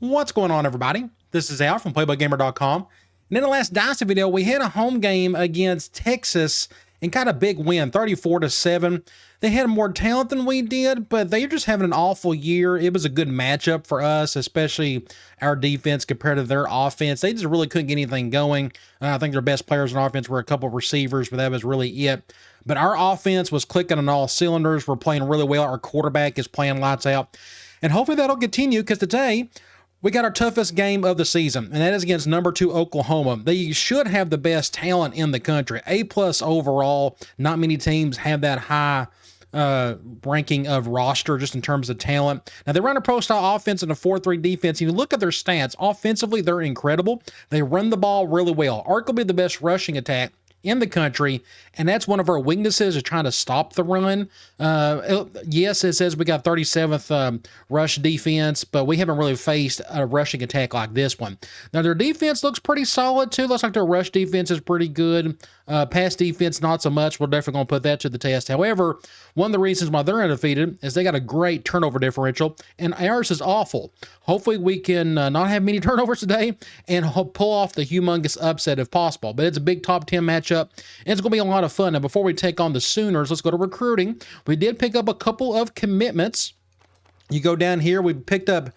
What's going on, everybody? This is Al from PlayboyGamer.com. And in the last Dynasty video, we had a home game against Texas and got a big win, 34-7. They had more talent than we did, but they're just having an awful year. It was a good matchup for us, especially our defense compared to their offense. They just really couldn't get anything going. I think their best players on offense were a couple of receivers, but that was really it. But our offense was clicking on all cylinders. We're playing really well. Our quarterback is playing lights out. And hopefully that'll continue, because today we got our toughest game of the season, and that is against number 2 Oklahoma. They should have the best talent in the country. A+ overall. Not many teams have that high ranking of roster just in terms of talent. Now, they run a pro-style offense and a 4-3 defense. If you look at their stats, offensively, they're incredible. They run the ball really well. Arguably the best rushing attack in the country, and that's one of our weaknesses, is trying to stop the run. Yes, it says we got 37th rush defense, but we haven't really faced a rushing attack like this one. Now, their defense looks pretty solid, too. Looks like their rush defense is pretty good. Pass defense, not so much. We're definitely going to put that to the test. However, one of the reasons why they're undefeated is they got a great turnover differential, and ours is awful. Hopefully, we can not have many turnovers today and pull off the humongous upset if possible. But it's a big top 10 matchup, and it's going to be a lot of fun. Now, before we take on the Sooners, let's go to recruiting. We did pick up a couple of commitments. You go down here, we picked up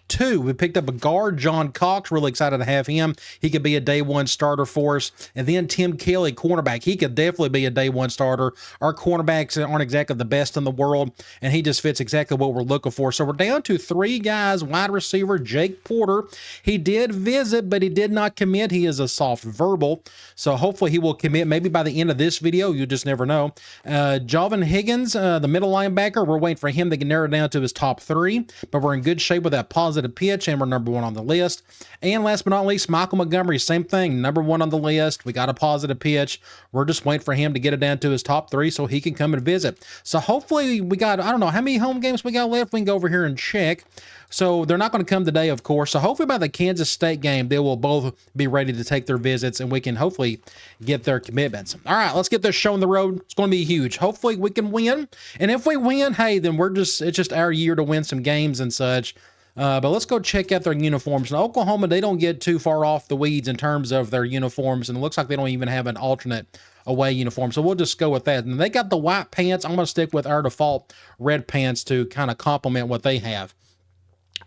2. We picked up a guard, John Cox. Really excited to have him. He could be a day 1 starter for us. And then Tim Kelly, cornerback. He could definitely be a day 1 starter. Our cornerbacks aren't exactly the best in the world, and he just fits exactly what we're looking for. So we're down to 3 guys. Wide receiver, Jake Porter. He did visit, but he did not commit. He is a soft verbal. So hopefully he will commit maybe by the end of this video. You just never know. Javon Higgins, the middle linebacker. We're waiting for him to narrow down to his top 3, but we're in good shape with that positive pitch, and we're number 1 on the list. And last but not least, Michael Montgomery, same thing, number 1 on the list. We got a positive pitch. We're just waiting for him to get it down to his top 3 so he can come and visit. So hopefully we got, I don't know how many home games we got left. We can go over here and check. So they're not going to come today, of course. So hopefully by the Kansas State game, they will both be ready to take their visits, and we can hopefully get their commitments. All right, let's get this show on the road. It's going to be huge. Hopefully we can win. And if we win, hey, then it's just our year to win some games and such. But let's go check out their uniforms. Now, Oklahoma, they don't get too far off the weeds in terms of their uniforms, and it looks like they don't even have an alternate away uniform. So we'll just go with that. And they got the white pants. I'm going to stick with our default red pants to kind of complement what they have.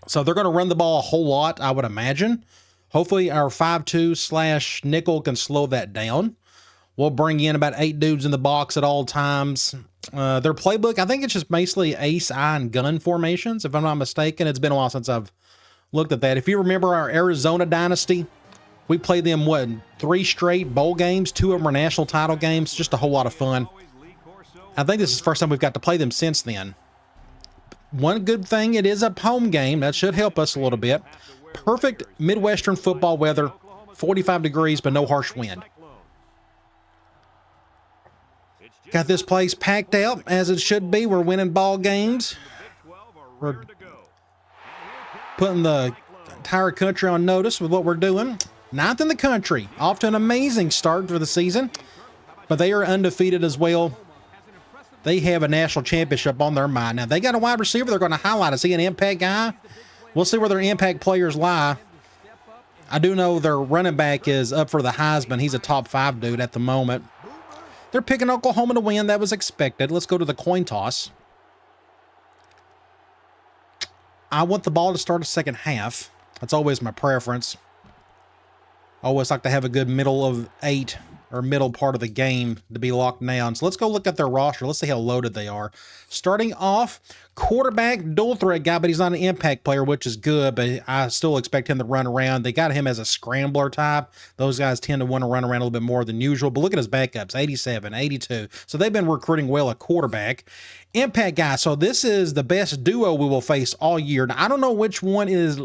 So they're going to run the ball a whole lot, I would imagine. Hopefully our 5-2 / nickel can slow that down. We'll bring in about 8 dudes in the box at all times. Their playbook, I think it's just basically ace, eye, and gun formations, if I'm not mistaken. It's been a while since I've looked at that. If you remember our Arizona Dynasty, we played them, 3 straight bowl games. 2 of them were national title games. Just a whole lot of fun. I think this is the first time we've got to play them since then. One good thing, it is a home game. That should help us a little bit. Perfect Midwestern football weather. 45 degrees, but no harsh wind. Got this place packed out as it should be. We're winning ball games. We're putting the entire country on notice with what we're doing. 9th in the country. Off to an amazing start for the season. But they are undefeated as well. They have a national championship on their mind. Now, they got a wide receiver they're going to highlight. Is he an impact guy? We'll see where their impact players lie. I do know their running back is up for the Heisman. He's a top 5 dude at the moment. They're picking Oklahoma to win. That was expected. Let's go to the coin toss. I want the ball to start a second half. That's always my preference. I always like to have a good middle of 8 or middle part of the game to be locked down. So let's go look at their roster. Let's see how loaded they are. Starting off, quarterback, dual threat guy, but he's not an impact player, which is good, but I still expect him to run around. They got him as a scrambler type. Those guys tend to want to run around a little bit more than usual, but look at his backups, 87, 82. So they've been recruiting well at quarterback. Impact guy, so this is the best duo we will face all year. Now, I don't know which one is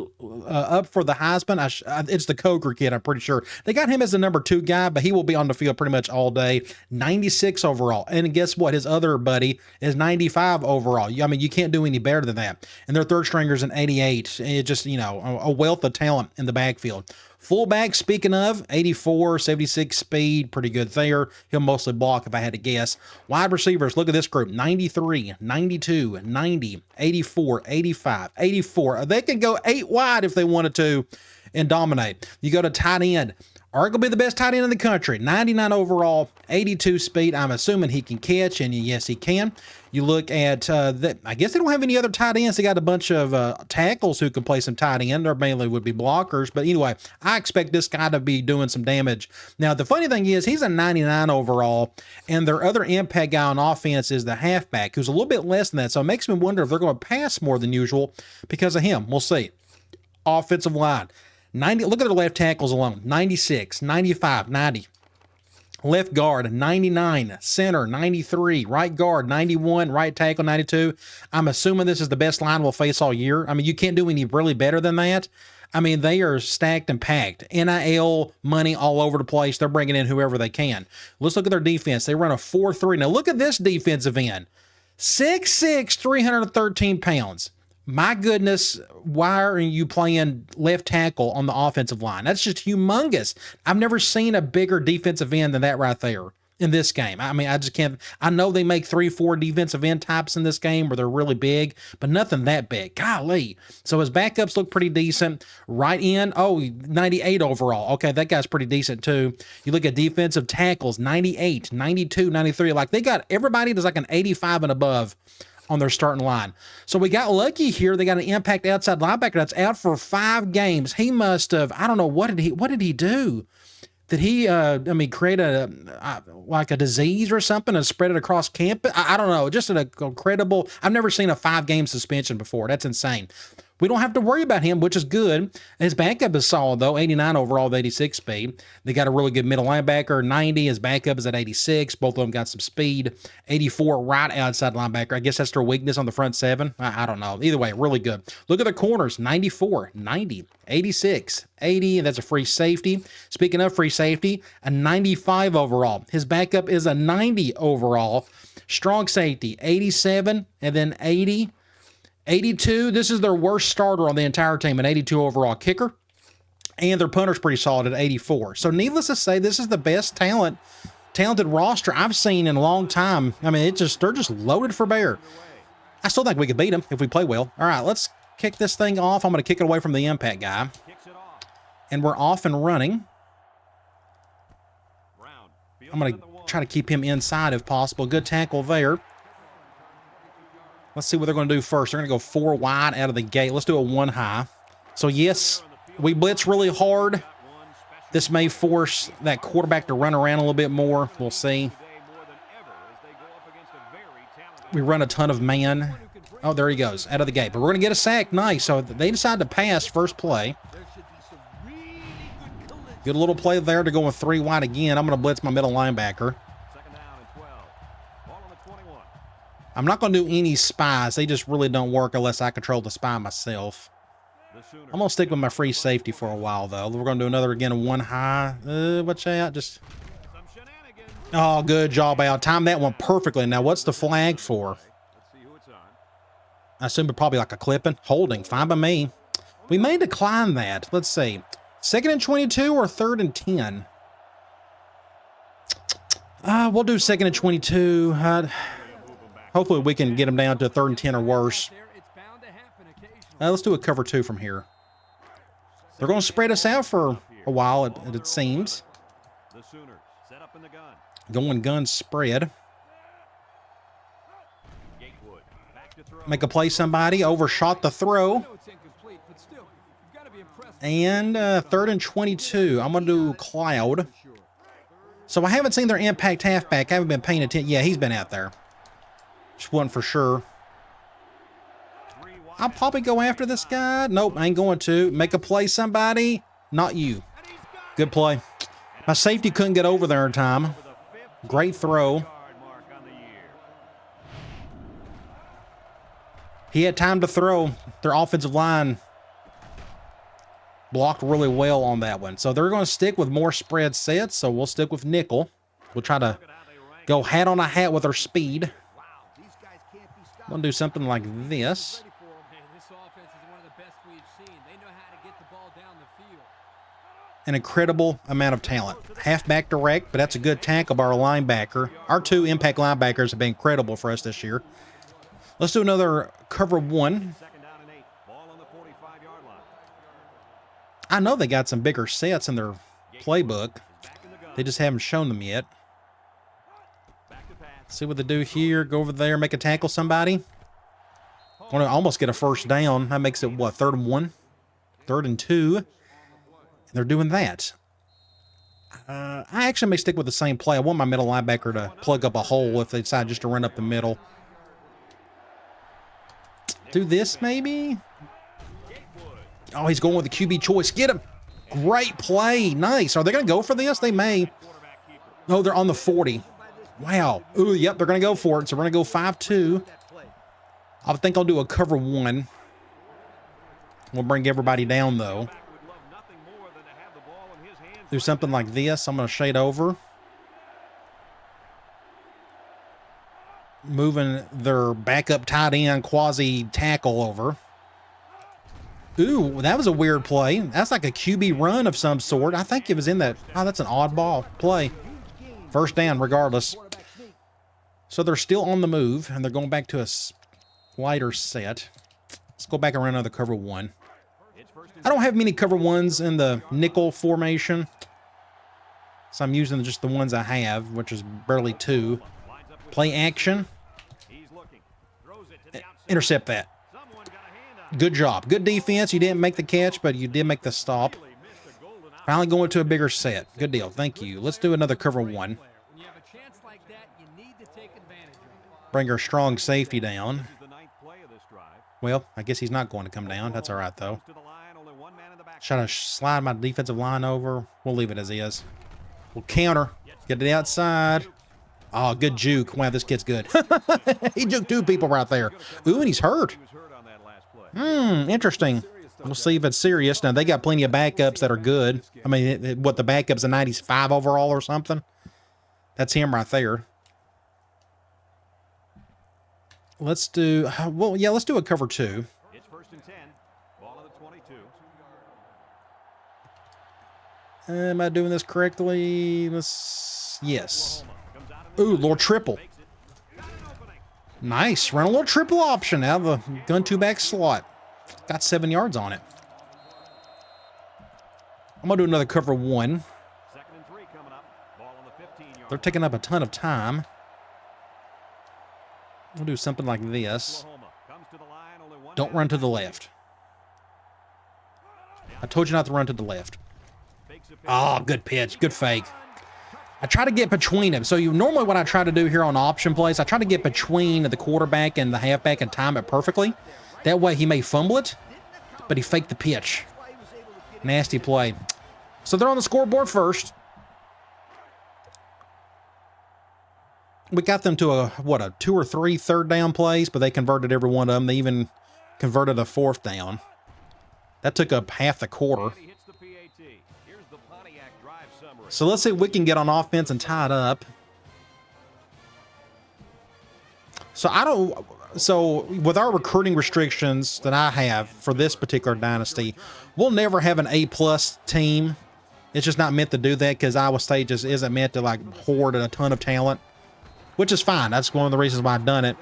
up for the Heisman. It's the Coker kid, I'm pretty sure. They got him as the number 2 guy, but he will be on the field pretty much all day. 96 overall. And guess what? His other buddy is 95 overall. I mean, you can't do any better than that. And their third stringer's an 88. It's just, a wealth of talent in the backfield. Fullback, speaking of, 84, 76 speed, pretty good there. He'll mostly block if I had to guess. Wide receivers, look at this group, 93, 92, 90, 84, 85, 84. They can go 8 wide if they wanted to and dominate. You go to tight end. Arguably the best tight end in the country, 99 overall, 82 speed. I'm assuming he can catch, and yes, he can. You look at, I guess they don't have any other tight ends. They got a bunch of tackles who can play some tight end, or mainly would be blockers. But anyway, I expect this guy to be doing some damage. Now, the funny thing is, he's a 99 overall, and their other impact guy on offense is the halfback, who's a little bit less than that. So it makes me wonder if they're going to pass more than usual because of him. We'll see. Offensive line. 90, look at their left tackles alone. 96, 95, 90. Left guard, 99. Center, 93. Right guard, 91. Right tackle, 92. I'm assuming this is the best line we'll face all year. I mean, you can't do any really better than that. I mean, they are stacked and packed. NIL money all over the place. They're bringing in whoever they can. Let's look at their defense. They run a 4-3. Now, look at this defensive end. 6'6", 313 pounds. My goodness, why are you playing left tackle on the offensive line? That's just humongous. I've never seen a bigger defensive end than that right there in this game. I mean, I just can't. I know they make 3-4 defensive end types in this game where they're really big, but nothing that big. Golly. So his backups look pretty decent. Right end, 98 overall. Okay, that guy's pretty decent too. You look at defensive tackles, 98, 92, 93. Like they got everybody that's like an 85 and above on their starting line. So we got lucky here. They got an impact outside linebacker that's out for 5 games. He must have, I don't know, what did he do? Did he, create like a disease or something and spread it across campus? I don't know. Just an incredible, I've never seen a 5-game suspension before. That's insane. We don't have to worry about him, which is good. His backup is solid, though, 89 overall with 86 speed. They got a really good middle linebacker, 90. His backup is at 86. Both of them got some speed. 84 right outside linebacker. I guess that's their weakness on the front 7. I don't know. Either way, really good. Look at the corners, 94, 90, 86, 80, and that's a free safety. Speaking of free safety, a 95 overall. His backup is a 90 overall. Strong safety, 87, and then 80. 82, this is their worst starter on the entire team, an 82 overall kicker. And their punter's pretty solid at 84. So needless to say, this is the best talented roster I've seen in a long time. I mean, they're just loaded for bear. I still think we could beat them if we play well. All right, let's kick this thing off. I'm going to kick it away from the impact guy. And we're off and running. I'm going to try to keep him inside if possible. Good tackle there. Let's see what they're going to do first. They're going to go 4 wide out of the gate. Let's do a 1 high. So, yes, we blitz really hard. This may force that quarterback to run around a little bit more. We'll see. We run a ton of man. Oh, there he goes, out of the gate. But we're going to get a sack. Nice. So, they decide to pass first play. Good little play there to go with 3 wide again. I'm going to blitz my middle linebacker. I'm not going to do any spies. They just really don't work unless I control the spy myself. I'm going to stick with my free safety for a while, though. We're going to do another, again, a 1 high. Watch out. Just. Oh, good job, Al. Timed that one perfectly. Now, what's the flag for? I assume it's probably like a clipping. Holding. Fine by me. We may decline that. Let's see. 2nd and 22 or 3rd and 10? We'll do 2nd and 22. Hopefully we can get them down to 3rd and 10 or worse. Let's do a cover 2 from here. They're going to spread us out for a while, it seems. Going gun spread. Make a play somebody. Overshot the throw. And 3rd and 22. I'm going to do Cloud. So I haven't seen their impact halfback. I haven't been paying attention. Yeah, he's been out there. Just one for sure. I'll probably go after this guy. Nope, I ain't going to. Make a play, somebody. Not you. Good play. My safety couldn't get over there in time. Great throw. He had time to throw. Their offensive line blocked really well on that one. So they're going to stick with more spread sets, so we'll stick with nickel. We'll try to go hat on a hat with our speed. We'll do something like this. an incredible amount of talent. Halfback direct, but that's a good tackle by our linebacker. Our 2 impact linebackers have been incredible for us this year. Let's do another cover 1. I know they got some bigger sets in their playbook. They just haven't shown them yet. See what they do here. Go over there, make a tackle somebody. Want to almost get a first down. That makes it, what, 3rd and 1? 3rd and 2. And they're doing that. I actually may stick with the same play. I want my middle linebacker to plug up a hole if they decide just to run up the middle. Do this, maybe? Oh, he's going with the QB choice. Get him. Great play. Nice. Are they going to go for this? They may. No, they're on the 40. Wow. Ooh, yep, they're going to go for it. So we're going to go 5-2. I think I'll do a cover 1. We'll bring everybody down, though. Do something like this. I'm going to shade over. Moving their backup tight end quasi tackle over. Ooh, that was a weird play. That's like a QB run of some sort. I think it was in that. Oh, that's an oddball play. First down, regardless. So they're still on the move, and they're going back to a lighter set. Let's go back and run another cover 1. I don't have many cover 1s in the nickel formation, so I'm using just the ones I have, which is barely 2. Play action. Intercept that. Good job. Good defense. You didn't make the catch, but you did make the stop. Finally going to a bigger set. Good deal. Thank you. Let's do another cover 1. Bring our strong safety down. Well, I guess he's not going to come down. That's all right, though. Try to slide my defensive line over. We'll leave it as is. We'll counter. Get to the outside. Oh, good juke. Wow, this kid's good. He juked 2 people right there. Ooh, and he's hurt. Interesting. We'll see if it's serious. Now, they got plenty of backups that are good. I mean, what, the backup's a 95 overall or something? That's him right there. Let's do, well, yeah, let's do a cover 2. It's 1st and 10. Ball on the 22. Am I doing this correctly? Yes. Ooh, Lord triple. Nice. Run a little triple option out of the gun 2-back slot. Got 7 yards on it. I'm going to do another cover 1. 2nd and 3 coming up. Ball on the 15-yard. They're taking up a ton of time. We'll do something like this. Don't run to the left. I told you not to run to the left. Oh, good pitch. Good fake. I try to get between them. So normally what I try to do here on option plays, I try to get between the quarterback and the halfback and time it perfectly. That way he may fumble it, but he faked the pitch. Nasty play. So they're on the scoreboard first. We got them to a 2 or 3 third down plays, but they converted every one of them. They even converted a 4th down. That took up half the quarter. So let's see if we can get on offense and tie it up. So with our recruiting restrictions that I have for this particular dynasty, we'll never have an A+ team. It's just not meant to do that because Iowa State just isn't meant to like hoard a ton of talent, which is fine. That's one of the reasons why I've done it.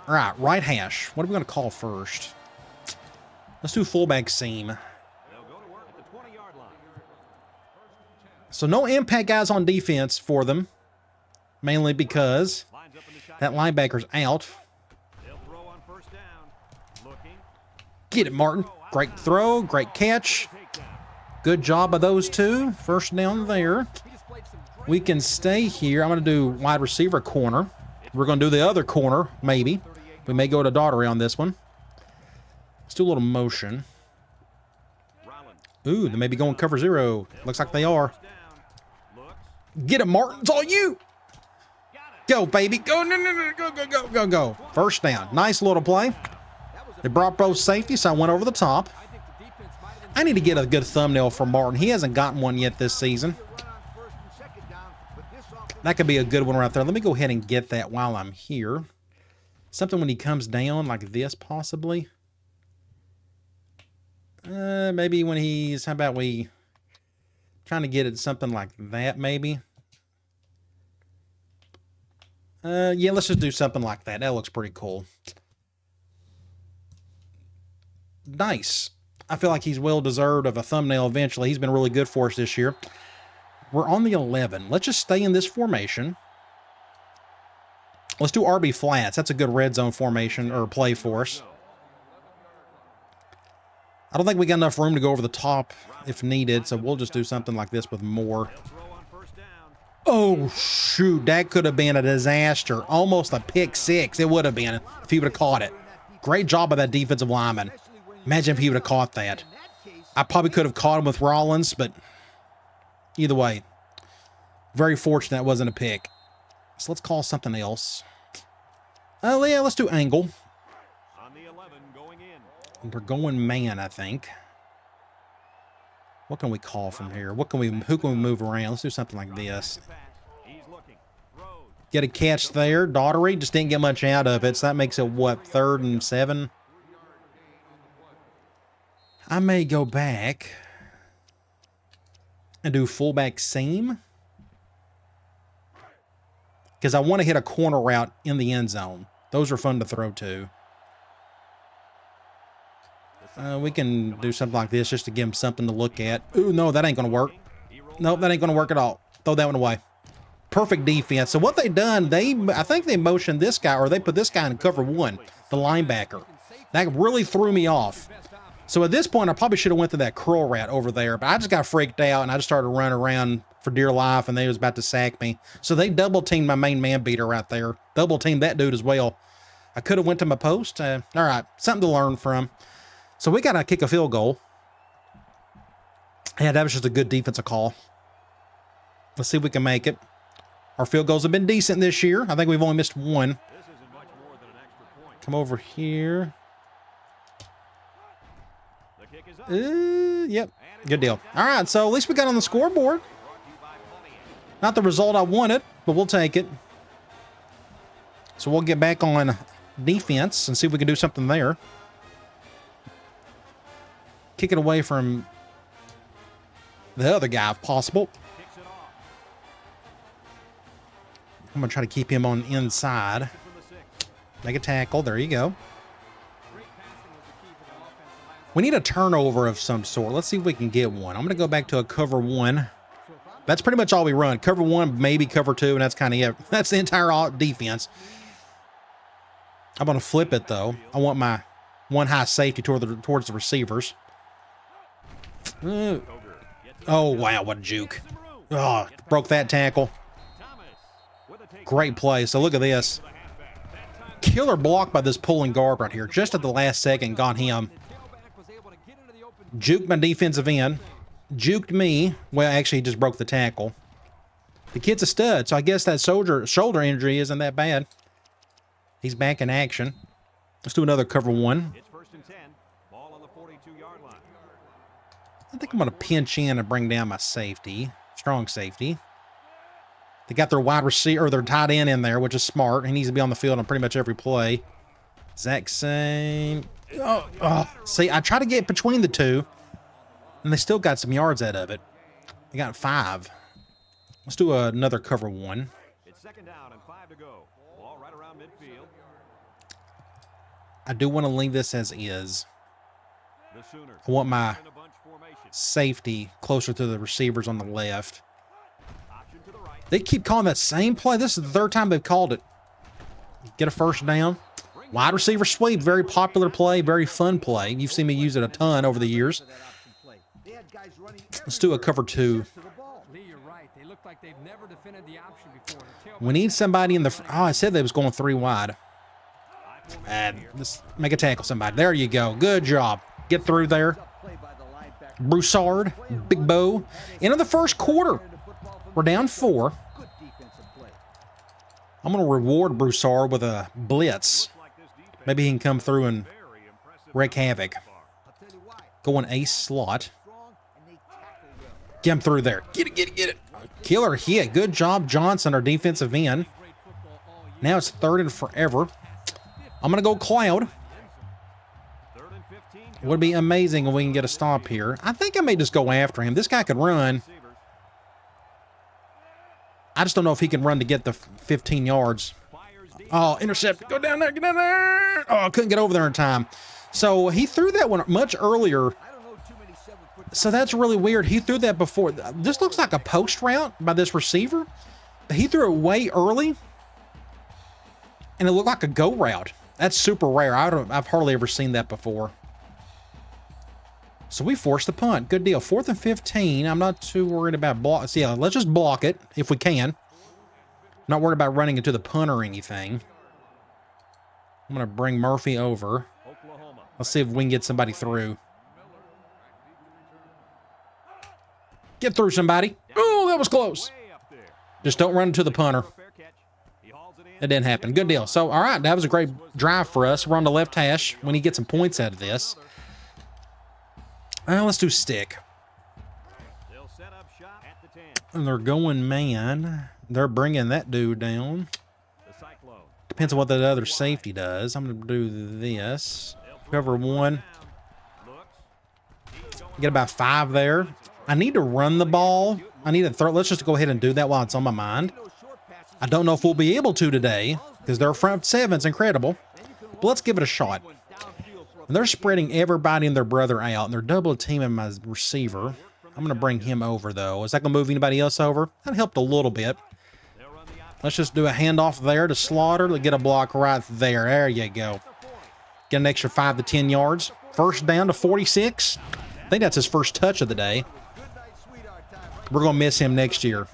All right hash. What are we going to call first? Let's do fullback seam. So no impact guys on defense for them, mainly because that linebacker's out. Get it, Martin. Great throw, great catch. Good job by those 2. First down there. We can stay here. I'm going to do wide receiver corner. We're going to do the other corner, maybe. We may go to Daughtery on this one. Let's do a little motion. Ooh, they may be going cover 0. Looks like they are. Get him, Martin. It's all you. Go, baby. Go, no. Go. First down. Nice little play. They brought both safeties, so I went over the top. I need to get a good thumbnail for Martin. He hasn't gotten one yet this season. That could be a good one right there. Let me go ahead and get that while I'm here. Something when he comes down like this, possibly. Maybe when he's, how about we trying to get it something like that, maybe? Yeah, let's just do something like that. That looks pretty cool. Nice. I feel like he's well deserved of a thumbnail eventually. He's been really good for us this year. We're on the 11. Let's just stay in this formation. Let's do RB flats. That's a good red zone formation or play for us. I don't think we got enough room to go over the top if needed, so we'll just do something like this with more. Oh, shoot. That could have been a disaster. Almost a pick six. It would have been if he would have caught it. Great job by that defensive lineman. Imagine if he would have caught that. I probably could have caught him with Rollins, but either way, very fortunate that wasn't a pick. So let's call something else. Oh, yeah, let's do angle. On the 11 going in. And we're going man, I think. What can we call from here? Who can we move around? Let's do something like this. He's looking. Throws. Get a catch there. Daughtery just didn't get much out of it, so that makes it, what, 3rd and 7? I may go back and do fullback seam because I want to hit a corner route in the end zone. Those are fun to throw to. We can do something like this just to give him something to look at. Ooh, no, that ain't going to work. Nope, that ain't going to work at all. Throw that one away. Perfect defense. So what they done, I think they motioned this guy, or they put this guy in cover 1, the linebacker. That really threw me off. So at this point, I probably should have went to that curl route over there, but I just got freaked out, and I just started running around for dear life, and they was about to sack me. So they double-teamed my main man beater right there. Double-teamed that dude as well. I could have went to my post. All right, something to learn from. So we got to kick a field goal. Yeah, that was just a good defensive call. Let's see if we can make it. Our field goals have been decent this year. I think we've only missed one. This isn't much more than an extra point. Come over here. The kick is up. Yep, good deal. All right, so at least we got on the scoreboard. Brought to you by Pontiac. Not the result I wanted, but we'll take it. So we'll get back on defense and see if we can do something there. Kick it away from the other guy if possible. Kicks it off. I'm going to try to keep him on inside. From the 6. Make a tackle. There you go. We need a turnover of some sort. Let's see if we can get one. I'm going to go back to a cover 1. That's pretty much all we run. Cover 1, maybe cover 2, and that's kind of it. That's the entire defense. I'm going to flip it, though. I want my one high safety towards the receivers. Oh, wow, what a juke. Oh, broke that tackle. Great play. So look at this. Killer block by this pulling guard right here. Just at the last second, got him. Juked my defensive end. Juked me. Well, actually, he just broke the tackle. The kid's a stud, so I guess that shoulder injury isn't that bad. He's back in action. Let's do another cover 1. It's 1st and 10. Ball on the 42-yard line. I think I'm going to pinch in and bring down my safety. Strong safety. They got their wide receiver, or their tight end in there, which is smart. He needs to be on the field on pretty much every play. Exact same. Oh. See, I try to get between the two, and they still got some yards out of it. They got 5. Let's do another cover 1. It's 2nd down and 5 to go. Ball right around midfield. I do want to leave this as is. The Sooners I want my in a bunch formation. safety closer to the receivers on the left. Option to the right. They keep calling that same play. This is the 3rd time they've called it. Get a first down. Wide receiver sweep, very popular play, very fun play. You've seen me use it a ton over the years. Let's do a cover 2. We need somebody in the... Oh, I said they was going 3 wide. Let's make a tackle somebody. There you go. Good job. Get through there. Broussard, Big Bo. Into the first quarter. We're down 4. I'm going to reward Broussard with a blitz. Maybe he can come through and wreak havoc. Go in ace slot. Get him through there. Get it. Killer hit. Good job, Johnson, our defensive end. Now it's 3rd and forever. I'm going to go cloud. Would be amazing if we can get a stop here. I think I may just go after him. This guy could run. I just don't know if he can run to get the 15 yards. Oh, intercept. Go down there. Get down there. Oh, I couldn't get over there in time. So he threw that one much earlier. So that's really weird. He threw that before. This looks like a post route by this receiver. But he threw it way early. And it looked like a go route. That's super rare. I've hardly ever seen that before. So we forced the punt. Good deal. 4th and 15. I'm not too worried about block. So yeah, let's just block it if we can. Not worried about running into the punt or anything. I'm going to bring Murphy over. Let's see if we can get somebody through. Get through somebody. Oh, that was close. Just don't run into the punter. It didn't happen. Good deal. So, all right, that was a great drive for us. We're on the left hash. We need to get some points out of this. Let's do stick. And they're going man. They're bringing that dude down. Depends on what that other safety does. I'm going to do this. Cover one. Get about 5 there. I need to run the ball. I need to throw. Let's just go ahead and do that while it's on my mind. I don't know if we'll be able to today because their front 7's incredible. But let's give it a shot. And they're spreading everybody and their brother out, and they're double teaming my receiver. I'm going to bring him over, though. Is that going to move anybody else over? That helped a little bit. Let's just do a handoff there to Slaughter to get a block right there. There you go. Get an extra 5 to 10 yards. First down to 46. I think that's his first touch of the day. We're going to miss him next year.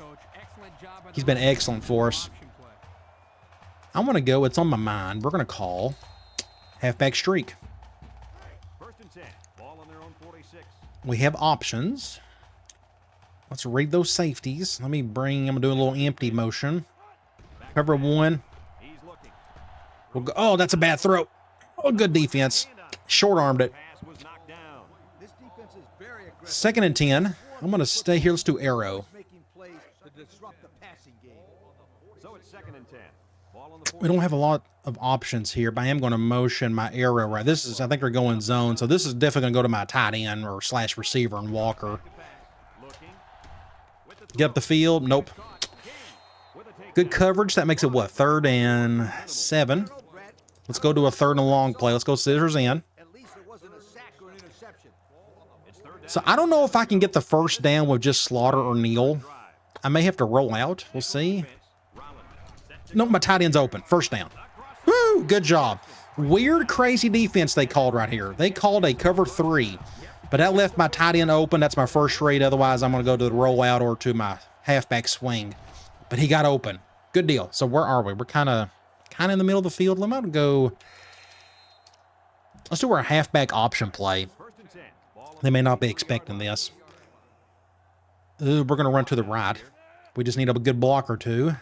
He's been excellent for us. I want to go. It's on my mind. We're going to call halfback streak. We have options. Let's read those safeties. Let me bring, I'm going to do a little empty motion. Cover one. We'll go, oh, that's a bad throw. Oh, good defense. Short-armed it. 2nd and 10. I'm going to stay here. Let's do arrow. We don't have a lot of options here, but I am going to motion my arrow right. This is, I think they're going zone, so this is definitely going to go to my tight end or slash receiver and Walker. Get up the field. Nope. Good coverage. That makes it what? 3rd and 7. Let's go to a 3rd and a long play. Let's go scissors in. So I don't know if I can get the first down with just Slaughter or Neal. I may have to roll out. We'll see. Nope, my tight end's open. First down. Woo! Good job. Weird, crazy defense they called right here. They called a cover 3, but that left my tight end open. That's my first read. Otherwise, I'm going to go to the rollout or to my halfback swing. But he got open. Good deal. So where are we? We're kind of in the middle of the field. Let me go. Let's do our halfback option play. They may not be expecting this. Ooh, we're going to run to the right. We just need a good block or two.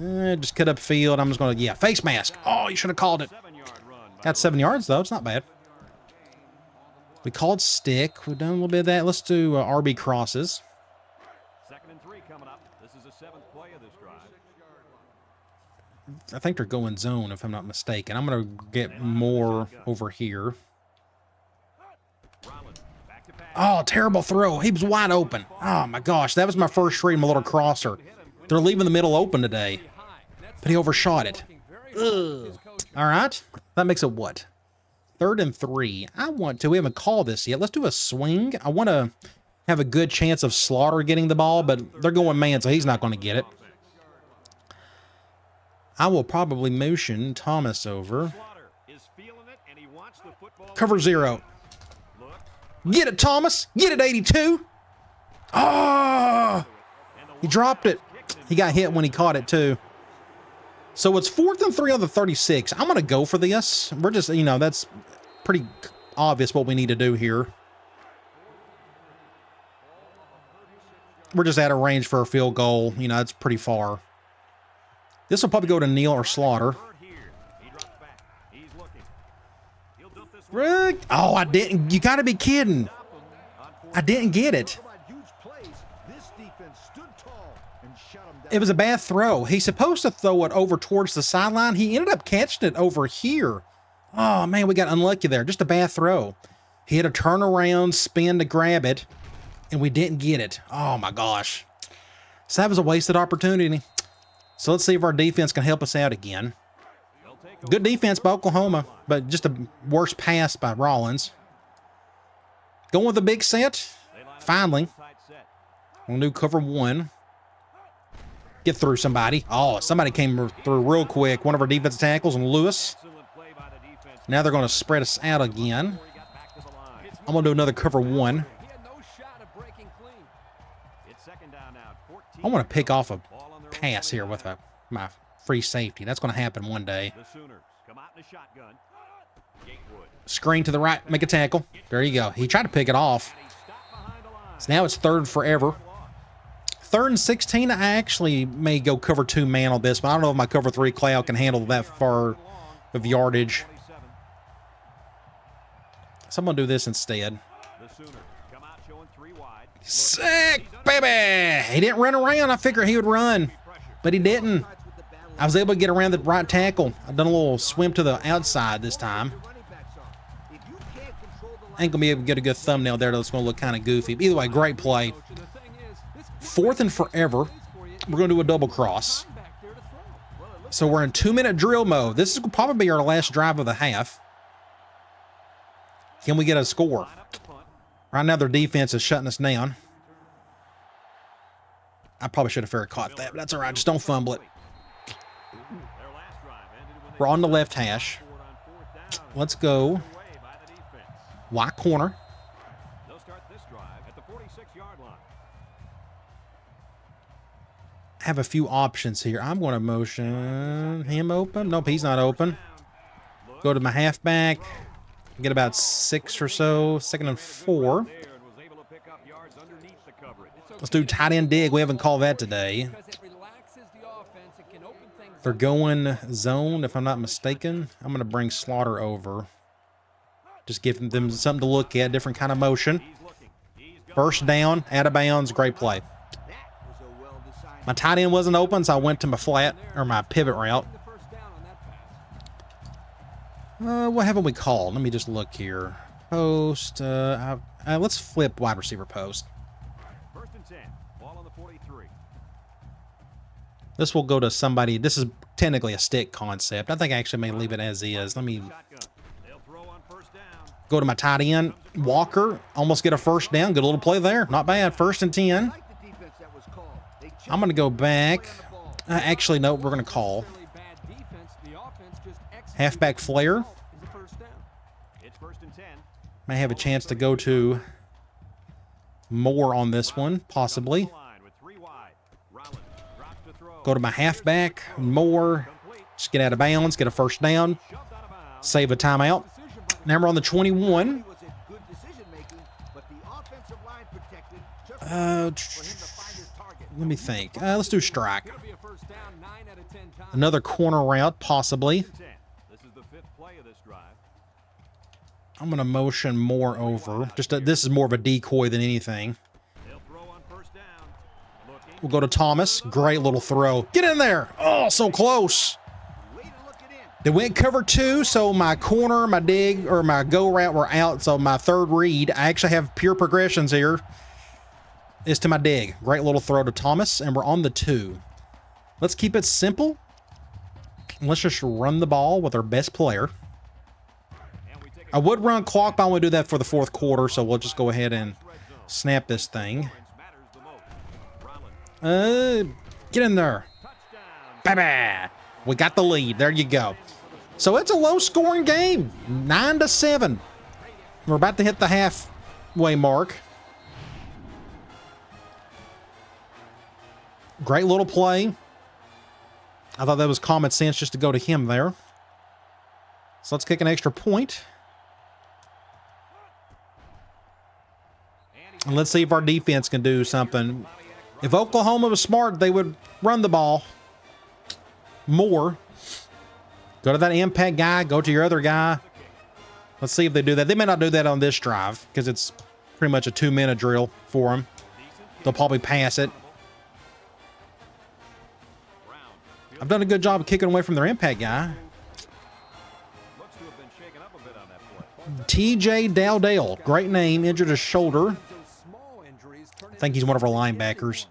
Just cut up field. I'm just going to, yeah, face mask. Oh, you should have called it. Got 7 yards, though. It's not bad. We called stick. We've done a little bit of that. Let's do RB crosses. 2nd and 3 coming up. This is the 7th play of this drive. I think they're going zone, if I'm not mistaken. I'm going to get more over here. Oh, terrible throw. He was wide open. Oh, my gosh. That was my first read, my little crosser. They're leaving the middle open today, but he overshot it. Ugh. All right. That makes it what? 3rd and 3. We haven't called this yet. Let's do a swing. I want to have a good chance of Slaughter getting the ball, but they're going man, so he's not going to get it. I will probably motion Thomas over. Cover 0. Get it, Thomas. Get it, 82. Oh, he dropped it. He got hit when he caught it, too. So it's 4th and 3 on the 36. I'm going to go for this. We're just, you know, that's pretty obvious what we need to do here. We're just out of range for a field goal. You know, that's pretty far. This will probably go to Neal or Slaughter. Oh, I didn't. You got to be kidding. I didn't get it. It was a bad throw. He's supposed to throw it over towards the sideline. He ended up catching it over here. Oh, man, we got unlucky there. Just a bad throw. He had a turnaround spin to grab it, and we didn't get it. Oh, my gosh. So that was a wasted opportunity. So let's see if our defense can help us out again. Good defense by Oklahoma, but just a worse pass by Rollins. Going with the big set. Finally. We'll do cover one. Get through somebody. Oh, somebody came through real quick. One of our defensive tackles and Lewis. Now they're going to spread us out again. I'm going to do another cover one. I want to pick off a pass here with my free safety. That's going to happen one day. Screen to the right. Make a tackle. There you go. He tried to pick it off. So now it's third forever. 3rd and 16. I actually may go cover 2 man on this, but I don't know if my cover 3 cloud can handle that far of yardage. So I'm going to do this instead. Sick, baby! He didn't run around. I figured he would run, but he didn't. I was able to get around the right tackle. I've done a little swim to the outside this time. I ain't going to be able to get a good thumbnail there. That's going to look kind of goofy. But either way, great play. 4th and forever. We're going to do a double cross. So we're in 2-minute drill mode. This is probably our last drive of the half. Can we get a score? Right now their defense is shutting us down. I probably should have fair caught that, but that's all right. Just don't fumble it. We're on the left hash. Let's go. Y corner. Have a few options here. I'm going to motion him open. Nope, he's not open. Go to my halfback. Get about 6 or so. 2nd and 4. Let's do tight end dig. We haven't called that today. They're going zone, if I'm not mistaken. I'm going to bring Slaughter over. Just give them something to look at. Different kind of motion. First down, out of bounds. Great play. My tight end wasn't open, so I went to my flat, or my pivot route. What haven't we called? Let me just look here. Post. Let's flip wide receiver post. 1st and 10. Ball on the 43. This will go to somebody. This is technically a stick concept. I think I actually may leave it as is. Let me go to my tight end. Walker. Almost get a first down. Good little play there. Not bad. 1st and 10. I'm going to go back. Actually, no, we're going to call. Halfback flare. May have a chance to go to more on this one, possibly. Go to my halfback. More. Just get out of bounds. Get a first down. Save a timeout. Now we're on the 21. Let me think. Let's do strike. Another corner route, possibly. I'm going to motion more over. This is more of a decoy than anything. We'll go to Thomas. Great little throw. Get in there. Oh, so close. They went cover 2, so my corner, my dig, or my go route were out. So my 3rd read, I actually have pure progressions here, is to my dig. Great little throw to Thomas, and we're on the 2. Let's keep it simple. Let's just run the ball with our best player. I would run clock, but I want to do that for the 4th quarter, so we'll just go ahead and snap this thing. Get in there. Bye-bye. We got the lead. There you go. So it's a low-scoring game. 9-7. We're about to hit the halfway mark. Great little play. I thought that was common sense just to go to him there. So let's kick an extra point. And let's see if our defense can do something. If Oklahoma was smart, they would run the ball more. Go to that impact guy. Go to your other guy. Let's see if they do that. They may not do that on this drive because it's pretty much a 2-minute drill for them. They'll probably pass it. I've done a good job of kicking away from their impact guy. TJ Dowdell, great name, injured his shoulder. I think he's one of our linebackers.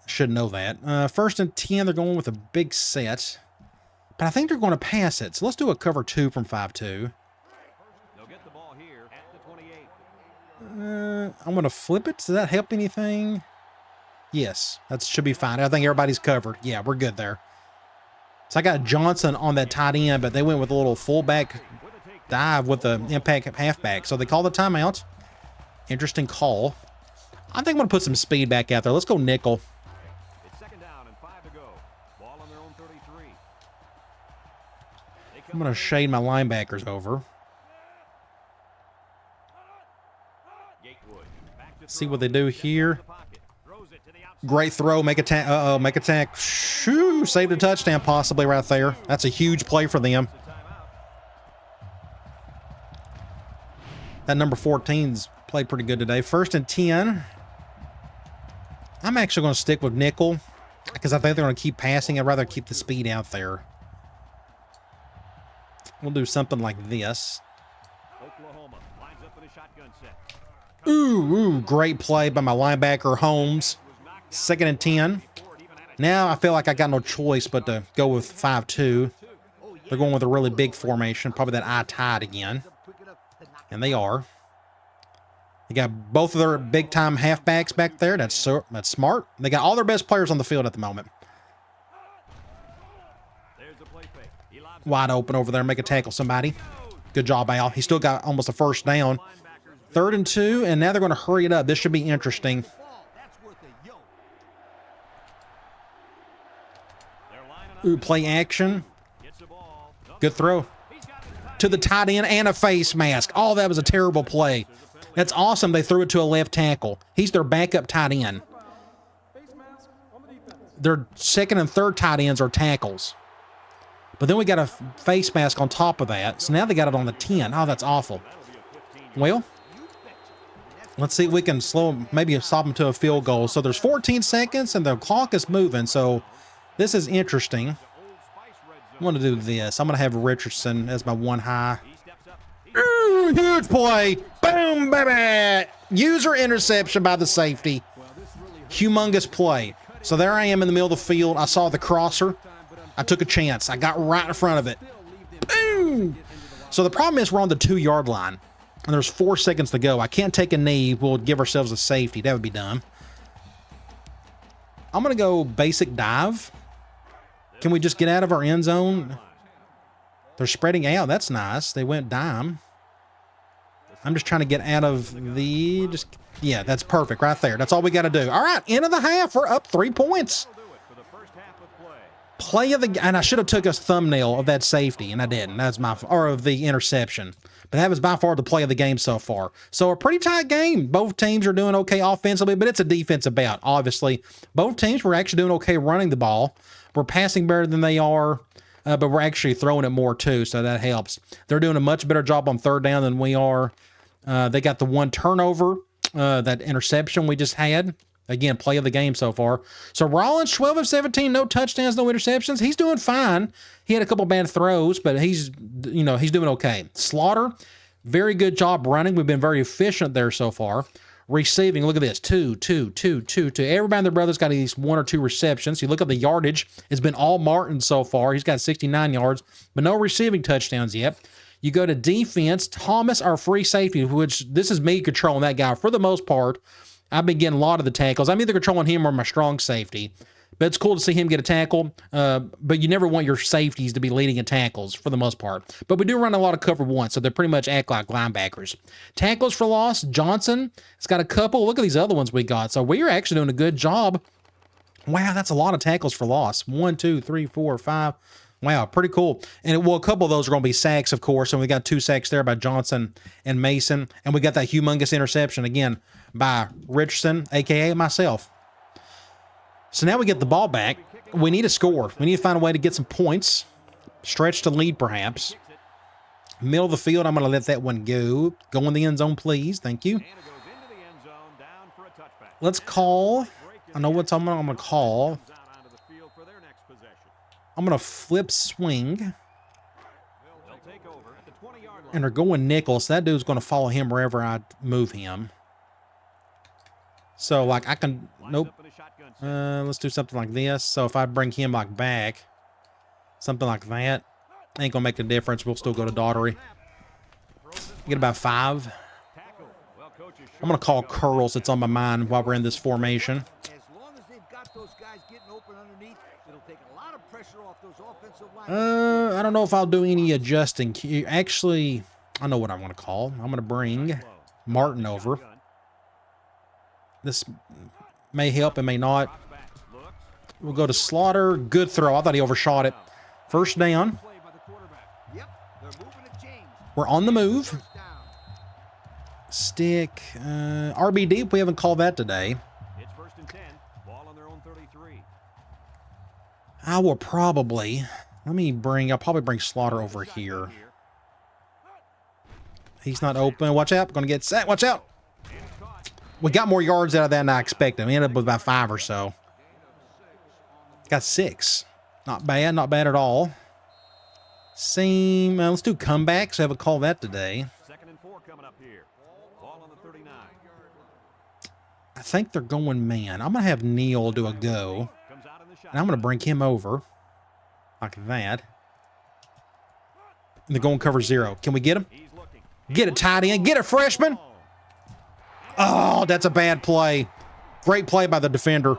Should know that. 1st and 10, they're going with a big set. But I think they're going to pass it. So let's do a cover 2 from 5-2. They'll get the ball here at the 28. I'm going to flip it. Does that help anything? Yes, that should be fine. I think everybody's covered. Yeah, we're good there. So I got Johnson on that tight end, but they went with a little fullback dive with the impact halfback. So they call the timeout. Interesting call. I think I'm going to put some speed back out there. Let's go nickel. It's 2nd down and 5 to go. Ball on their own 33. I'm going to shade my linebackers over. See what they do here. Great throw, make attack. Make attack. Shoo, saved a touchdown possibly right there. That's a huge play for them. That number 14's played pretty good today. 1st and 10. I'm actually going to stick with nickel because I think they're going to keep passing. I'd rather keep the speed out there. We'll do something like this. Oklahoma lines up in a shotgun set. Ooh, great play by my linebacker, Holmes. 2nd and 10. Now I feel like I got no choice but to go with 5-2. They're going with a really big formation. Probably that I tied again. And they are. They got both of their big-time halfbacks back there. That's smart. They got all their best players on the field at the moment. Wide open over there. Make a tackle somebody. Good job, Al. He still got almost a 1st down. 3rd and 2, and now they're going to hurry it up. This should be interesting. Ooh, play action. Good throw. To the tight end and a face mask. Oh, that was a terrible play. That's awesome. They threw it to a left tackle. He's their backup tight end. Their 2nd and 3rd tight ends are tackles. But then we got a face mask on top of that. So now they got it on the 10. Oh, that's awful. Well, let's see if we can maybe stop them to a field goal. So there's 14 seconds and the clock is moving. So this is interesting. I'm going to do this. I'm going to have Richardson as my 1 high. Ooh, huge play. Boom, baby. User interception by the safety. Humongous play. So there I am in the middle of the field. I saw the crosser. I took a chance. I got right in front of it. Boom. So the problem is we're on the 2-yard line. And there's 4 seconds to go. I can't take a knee. We'll give ourselves a safety. That would be dumb. I'm going to go basic dive. Can we just get out of our end zone? They're spreading out. That's nice. They went dime. I'm just trying to get out of the... Yeah, that's perfect right there. That's all we got to do. All right, end of the half. We're up 3 points. Play of the... And I should have took a thumbnail of that safety, and I didn't. That's my... Or of the interception. But that was by far the play of the game so far. So a pretty tight game. Both teams are doing okay offensively, but it's a defensive bout, obviously. Both teams were actually doing okay running the ball. We're passing better than they are, but we're actually throwing it more too, so that helps. They're doing a much better job on 3rd down than we are. They got the 1 turnover, that interception we just had. Again, play of the game so far. So Rollins, 12 of 17, no touchdowns, no interceptions. He's doing fine. He had a couple bad throws, but he's doing okay. Slaughter, very good job running. We've been very efficient there so far. Receiving, look at this, 2. Everybody and their brother's got at least 1 or 2 receptions. You look at the yardage, it's been all Martin so far. He's got 69 yards, but no receiving touchdowns yet. You go to defense, Thomas, our free safety, which this is me controlling that guy for the most part. I've been getting a lot of the tackles. I'm either controlling him or my strong safety. But it's cool to see him get a tackle. But you never want your safeties to be leading in tackles for the most part. But we do run a lot of cover 1, so they pretty much act like linebackers. Tackles for loss, Johnson has got a couple. Look at these other ones we got. So we are actually doing a good job. Wow, that's a lot of tackles for loss. 1, 2, 3, 4, 5. Wow, pretty cool. And a couple of those are going to be sacks, of course. And we got 2 sacks there by Johnson and Mason. And we got that humongous interception again by Richardson, a.k.a. myself. So now we get the ball back. We need a score. We need to find a way to get some points. Stretch to lead, perhaps. Middle of the field, I'm going to let that one go. Go in the end zone, please. Thank you. Let's call. I know what I'm going to call. I'm going to flip swing. And they're going nickel, so that dude's going to follow him wherever I move him. So, like, I can... Nope. Let's do something like this. So, if I bring him, like, back, something like that, ain't going to make a difference. We'll still go to Daughtery. Get about 5. I'm going to call curls. It's on my mind while we're in this formation. I don't know if I'll do any adjusting. Actually, I know what I want to call. I'm going to bring Martin over. This may help, it may not. We'll go to Slaughter. Good throw. I thought he overshot it. First down. We're on the move. Stick. RBD, we haven't called that today. It's 1st and 10. Ball on their own 33. I will probably... I'll probably bring Slaughter over here. He's not open. Watch out. Going to get set. Watch out. We got more yards out of that than I expected. We ended up with about 5 or so. Got 6. Not bad. Not bad at all. Same. Let's do comebacks. I haven't called that today. 2nd and 4 coming up here. Ball on the 39. I think they're going man. I'm going to have Neil do a go. And I'm going to bring him over. Like that. And they're going cover 0. Can we get him? Get it tight end. Get it, freshman. Oh, that's a bad play. Great play by the defender.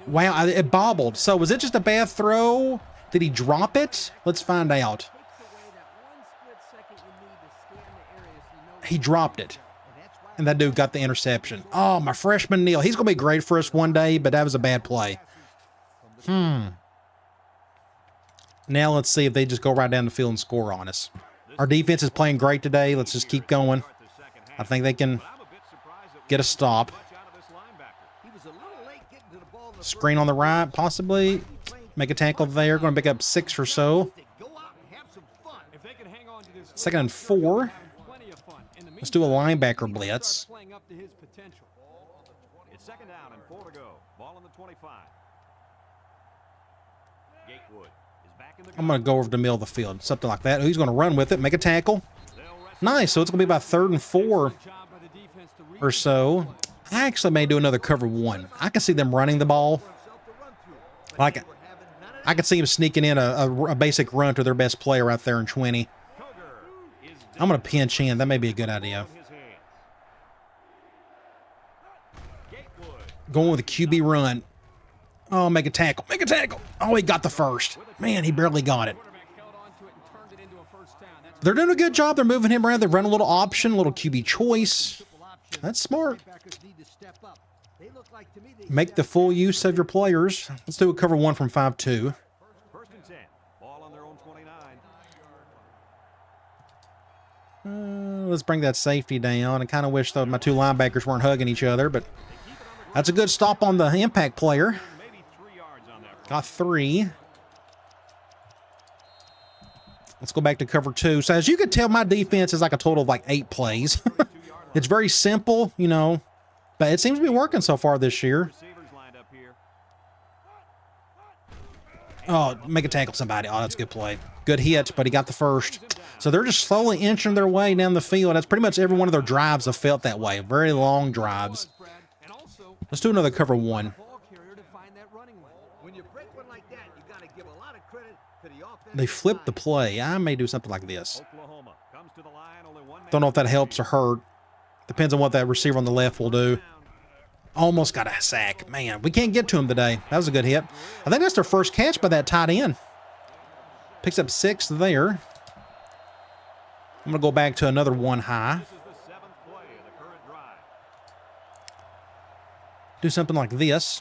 Wow, it bobbled. So was it just a bad throw? Did he drop it? Let's find out. He dropped it. And that dude got the interception. Oh, my freshman Neil. He's going to be great for us one day, but that was a bad play. Now let's see if they just go right down the field and score on us. Our defense is playing great today. Let's just keep going. I think they can get a stop. Screen on the right, possibly. Make a tackle there. Going to pick up 6 or so. 2nd and 4. Let's do a linebacker blitz. It's 2nd down and 4 to go. Ball on the 25. Gatewood is back in the I'm going to go over to the middle of the field. Something like that. He's going to run with it. Make a tackle. Nice. So it's going to be about 3rd and 4 or so. I actually may do another cover 1. I can see them running the ball. Like, I could see him sneaking in a basic run to their best player right there in 20. I'm going to pinch in. That may be a good idea. Going with a QB run. Oh, make a tackle. Make a tackle. Oh, he got the first. Man, he barely got it. They're doing a good job. They're moving him around. They run a little option, a little QB choice. That's smart. Make the full use of your players. Let's do a cover 1 from 5-2. 1st and 10. Ball on their own 29. Let's bring that safety down. I kind of wish that my 2 linebackers weren't hugging each other, but that's a good stop on the impact player. Got 3. Let's go back to cover 2. So as you can tell, my defense is like a total of like 8 plays. It's very simple, you know, but it seems to be working so far this year. Oh, make a tackle somebody. Oh, that's a good play. Good hit, but he got the first. So they're just slowly inching their way down the field. That's pretty much every one of their drives have felt that way. Very long drives. Let's do another cover 1. They flipped the play. I may do something like this. Don't know if that helps or hurt. Depends on what that receiver on the left will do. Almost got a sack. Man, we can't get to him today. That was a good hit. I think that's their first catch by that tight end. Picks up 6 there. I'm going to go back to another 1 high. Do something like this.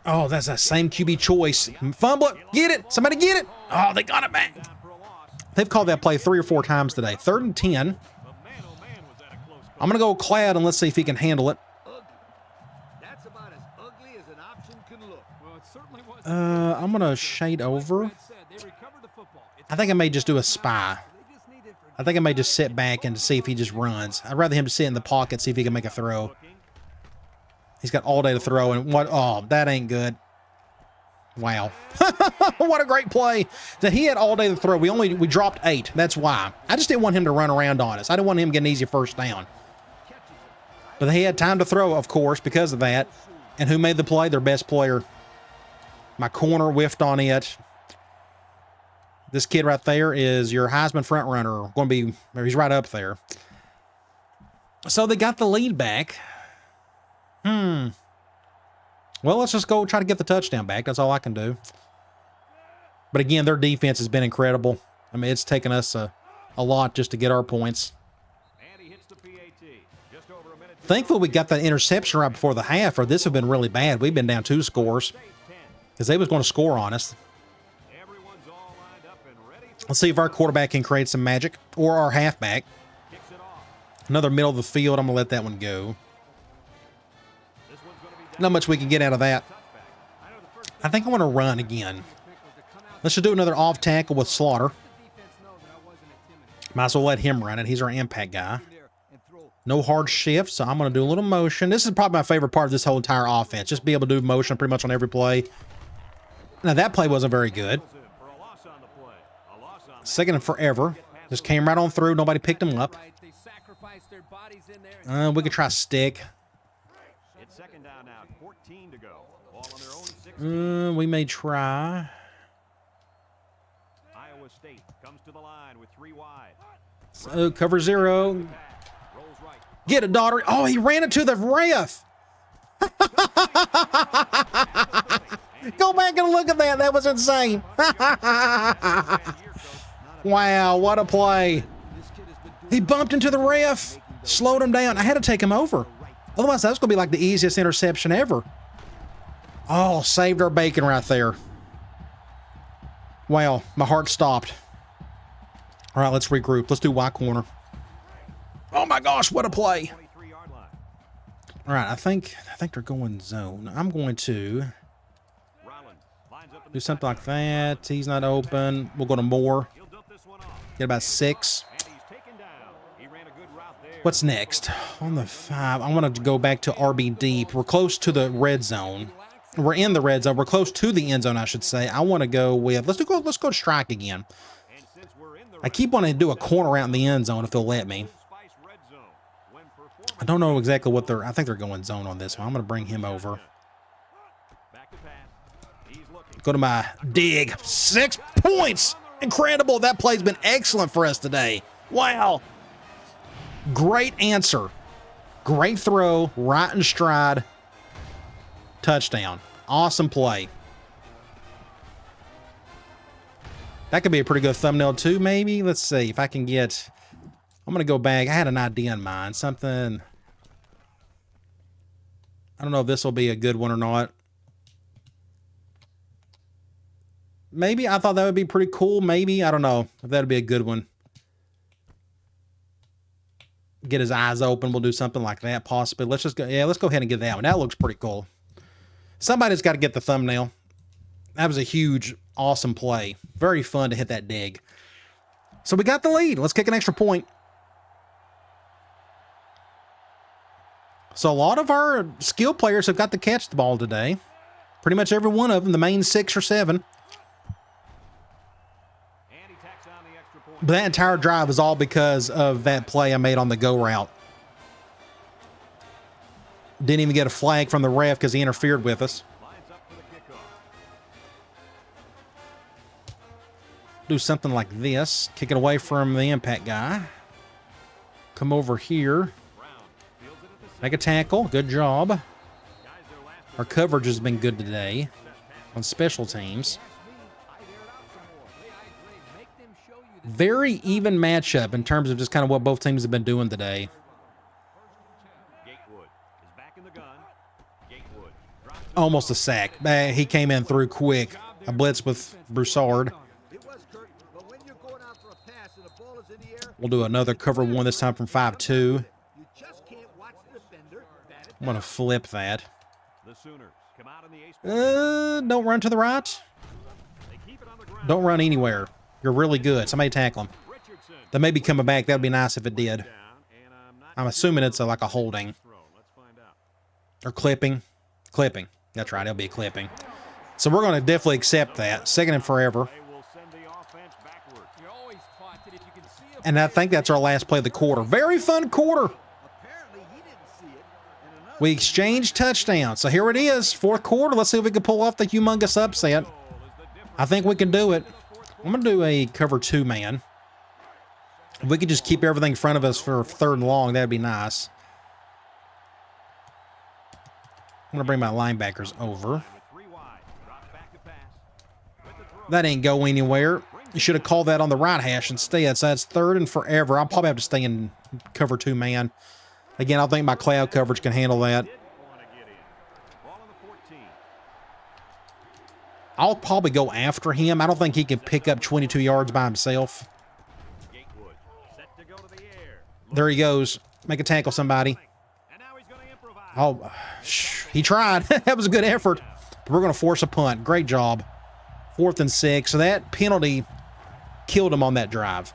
Oh, that's that same QB choice. Fumble it. Get it. Somebody get it. Oh, they got it back. They've called that play 3 or 4 times today. 3rd and 10. I'm going to go Clad and let's see if he can handle it. I'm going to shade over. I think I may just do a spy. I think I may just sit back and see if he just runs. I'd rather him sit in the pocket, see if he can make a throw. He's got all day to throw, and what? Oh, that ain't good. Wow. What a great play. That he had all day to throw. We dropped 8. That's why. I just didn't want him to run around on us. I didn't want him getting an easy first down. But he had time to throw, of course, because of that. And who made the play? Their best player. My corner whiffed on it. This kid right there is your Heisman front runner. Going to be, he's right up there. So they got the lead back. Well, let's just go try to get the touchdown back. That's all I can do. But again, their defense has been incredible. I mean, it's taken us a lot just to get our points. Thankfully, we got that interception right before the half, or this would have been really bad. We've been down 2 scores because they was going to score on us. Let's see if our quarterback can create some magic, or our halfback. Another middle of the field. I'm going to let that one go. Not much we can get out of that. I think I want to run again. Let's just do another off tackle with Slaughter. Might as well let him run it. He's our impact guy. No hard shift, so I'm going to do a little motion. This is probably my favorite part of this whole entire offense. Just be able to do motion pretty much on every play. Now, that play wasn't very good. Second and forever. Just came right on through. Nobody picked him up. We could try stick. We may try. Iowa State comes to the line with 3 wide. So cover 0. Get it, daughter. Oh, he ran it to the ref. Go back and look at that. That was insane. Wow, what a play. He bumped into the ref, slowed him down. I had to take him over. Otherwise, that's going to be like the easiest interception ever. Oh, saved our bacon right there. Wow, my heart stopped. All right, let's regroup. Let's do Y corner. Oh my gosh, what a play. All right, I think they're going zone. I'm going to do something like that. He's not open. We'll go to Moore. Get about 6. What's next? On the 5, I want to go back to RB deep. We're close to the red zone. We're in the red zone. We're close to the end zone, I should say. I want to go with, let's go to strike again. I keep wanting to do a corner out in the end zone if they'll let me. I don't know exactly what I think they're going zone on this one. I'm going to bring him over. Go to my dig. 6 points. Incredible. That play's been excellent for us today. Wow. Great answer. Great throw. Right in stride. Touchdown. Awesome play. That could be a pretty good thumbnail too, maybe. Let's see if I can get... I'm going to go back. I had an idea in mind. Something... I don't know if this will be a good one or not. Maybe. I thought that would be pretty cool. Maybe. I don't know if that would be a good one. Get his eyes open. We'll do something like that possibly. Let's just go. Yeah, let's go ahead and get that one. That looks pretty cool. Somebody's got to get the thumbnail. That was a huge, awesome play. Very fun to hit that dig. So we got the lead. Let's kick an extra point. So a lot of our skill players have got to catch the ball today. Pretty much every one of them, the main 6 or 7. But that entire drive is all because of that play I made on the go route. Didn't even get a flag from the ref because he interfered with us. Do something like this. Kick it away from the impact guy. Come over here. Make a tackle. Good job. Our coverage has been good today on special teams. Very even matchup in terms of just kind of what both teams have been doing today. Almost a sack. He came in through quick. A blitz with Broussard. We'll do another cover 1 this time from 5-2. I'm going to flip that. Don't run to the right. Don't run anywhere. You're really good. Somebody tackle him. They may be coming back. That would be nice if it did. I'm assuming it's like a holding. Or clipping. Clipping. That's right. It'll be a clipping. So we're going to definitely accept that. Second and forever. They will send the offense backward. You're always taught that if you can see a And I think that's our last play of the quarter. Very fun quarter. Apparently, he didn't see it. And another We exchanged touchdowns. So here it is, fourth quarter. Let's see if we can pull off the humongous upset. I think we can do it. I'm going to do a cover 2 man. If we could just keep everything in front of us for third and long, that'd be nice. I'm going to bring my linebackers over. With 3 wide. Drops back to pass. With the throw. That ain't go anywhere. You should have called that on the right hash instead. So that's third and forever. I'll probably have to stay in cover 2 man. Again, I think my cloud coverage can handle that. Didn't want to get in. Ball on the 14. I'll probably go after him. I don't think he can pick up 22 yards by himself. Gatewood set to go to the air. There he goes. Make a tackle, somebody. And now he's going to improvise. Oh, he tried. That was a good effort. But we're going to force a punt. Great job. 4th and 6. So that penalty killed him on that drive.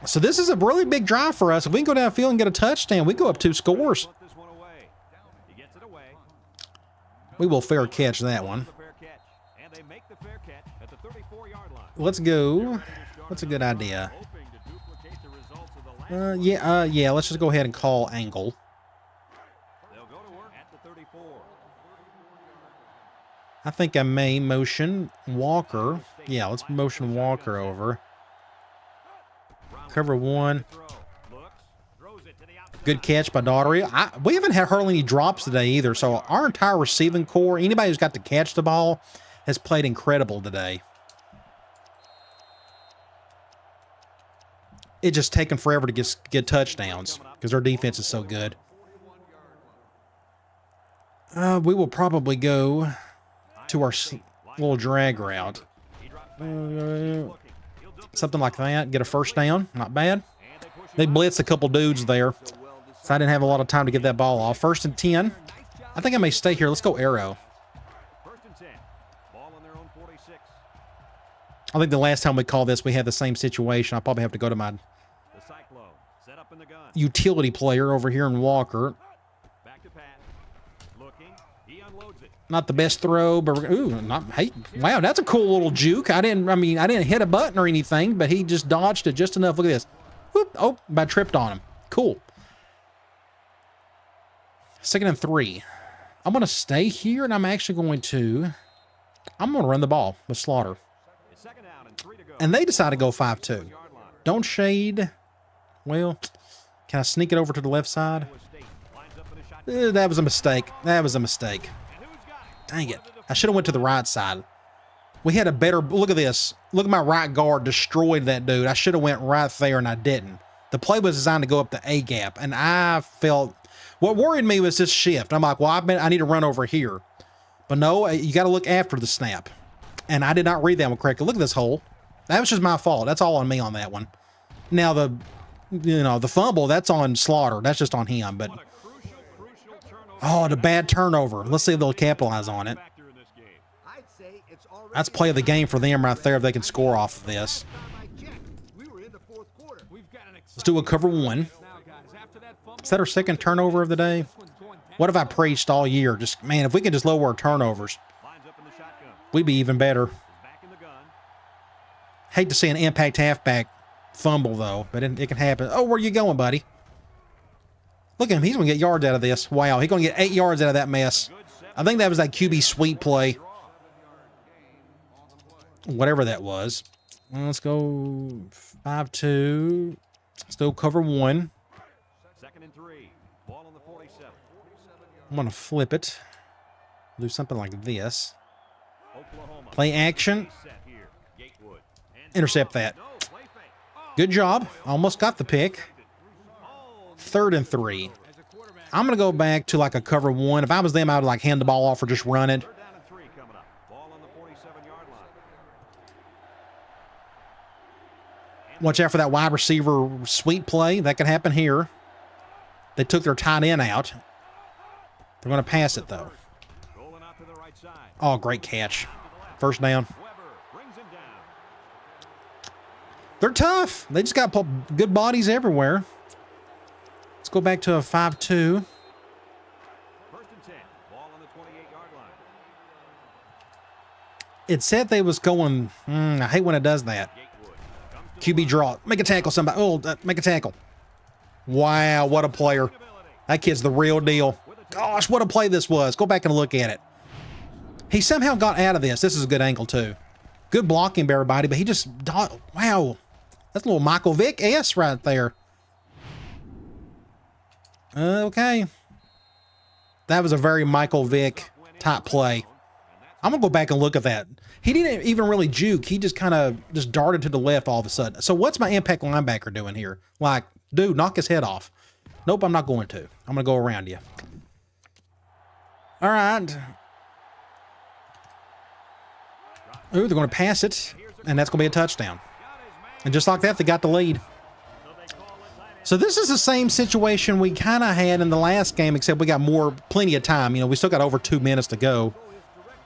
So this is a really big drive for us. If we can go downfield and get a touchdown, we go up 2 scores. Put this one away. He gets it away. We will fair catch that one. The fair catch. And they make the fair catch at the 34-yard line. Let's go. That's a good idea. Hoping to duplicate the results of the last Yeah, let's just go ahead and call angle. They'll go to work at the 34. I think I may motion Walker. Yeah, let's motion Walker over. Cover 1. Throw. Looks. Throws it to the outside. Good catch by Daughtery. We haven't had hardly any drops today either, so our entire receiving core, anybody who's got to catch the ball, has played incredible today. It's just taken forever to get touchdowns because our defense is so good. We will probably go to our little drag route. He drops back. Looking. He'll dump it. Something like that. Get a first down. Not bad. They blitzed a couple dudes there, so I didn't have a lot of time to get that ball off. 1st and 10. I think I may stay here. Let's go arrow. 1st and 10. Ball on their own 46. I think the last time we called this, we had the same situation. I'll probably have to go to my The Cyclone set up in the gun. utility player over here in Walker. Back to pass. Looking. He unloads it. Not the best throw, but hey, wow, that's a cool little juke. I didn't hit a button or anything, but he just dodged it just enough. Look at this. Whoop, oh, I tripped on him. Cool. 2nd and 3. I'm going to stay here, and I'm going to run the ball with Slaughter. It's 2nd down and 3 to go. And they decide to go 5-2. Yard line. Don't shade. Well, can I sneak it over to the left side? Iowa State lines up in a shotgun. That was a mistake. That was a mistake. And who's got it? Dang it. I should have went to the right side. We had a better, look at this. Look at my right guard destroyed that dude. I should have went right there and I didn't. The play was designed to go up the A gap. And I felt, what worried me was this shift. I'm like, well, I need to run over here. But no, you got to look after the snap. And I did not read that one correctly. Look at this hole. That was just my fault. That's all on me on that one. Now the fumble, that's on Slaughter. That's just on him. But, What a crucial turnover. oh, the bad turnover. Let's see if they'll capitalize on it. Factor in this game. I'd say it's already. That's play of the game for them right there if they can score off of this. Last time I checked, we were in the 4th quarter. We've got an Let's do a cover 1. now, guys. After that fumble, Is that our 2nd turnover of the day? this one's going down. What have I preached all year? Just, man, if we could just lower our turnovers, Lines up in the shotgun. we'd be even better. Is back in the gun. Hate to see an impact halfback fumble, though, but it can happen. Oh, where you going, buddy? Look at him. He's going to get yards out of this. Wow, he's going to get 8 yards out of that mess. I think that was that QB sweep play. Whatever that was. Well, let's go 5-2. Still cover 1. 2nd and 3. Ball on the 47. I'm going to flip it. Do something like this. Oklahoma. Play action. Set here. Gatewood. And Intercept that. no play fake. Oh, Good job. Almost got the pick. 3rd and 3. I'm going to go back to like a cover 1. If I was them, I would like hand the ball off or just run it. 3rd down and 3 coming up. Ball on the 47-yard line. Watch out for that wide receiver sweep play. That could happen here. They took their tight end out. They're going to pass it, though. Rolling out to the right side. Oh, great catch. 1st down. Weber brings him down. They're tough. They just got good bodies everywhere. Let's go back to a 5-2. 1st and 10. Ball on the 28-yard line. It said they was going, I hate when it does that. QB draw. Make a tackle, somebody. Oh, make a tackle. Wow, what a player. That kid's the real deal. Gosh, what a play this was. Go back and look at it. He somehow got out of this. This is a good angle, too. Good blocking by everybody, but he just, wow. That's a little Michael Vick-esque right there. Okay. That was a very Michael Vick type play. I'm going to go back and look at that. He didn't even really juke. He just kind of just darted to the left all of a sudden. So what's my impact linebacker doing here? Like, dude, knock his head off. Nope, I'm not going to. I'm going to go around you. All right. Ooh, they're going to pass it, and that's going to be a touchdown. And just like that, they got the lead. So this is the same situation we kind of had in the last game, except we got plenty of time. You know, we still got over 2 minutes to go.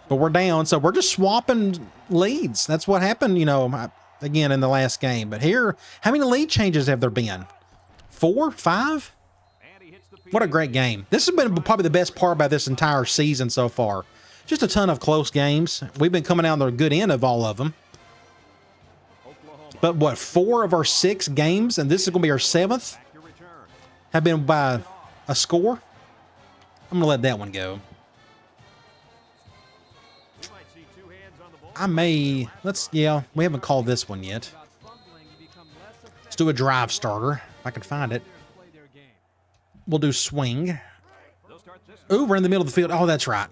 But we're down, so we're just swapping leads. That's what happened, you know, again, in the last game. But here, how many lead changes have there been? 4? 5? What a great game. This has been probably the best part about this entire season so far. Just a ton of close games. We've been coming out on the good end of all of them. But what, 4 of our 6 games, and this is going to be our 7th, have been by a score? I'm going to let that one go. we haven't called this one yet. Let's do a drive starter, if I can find it. We'll do swing. Ooh, we're in the middle of the field. Oh, that's right.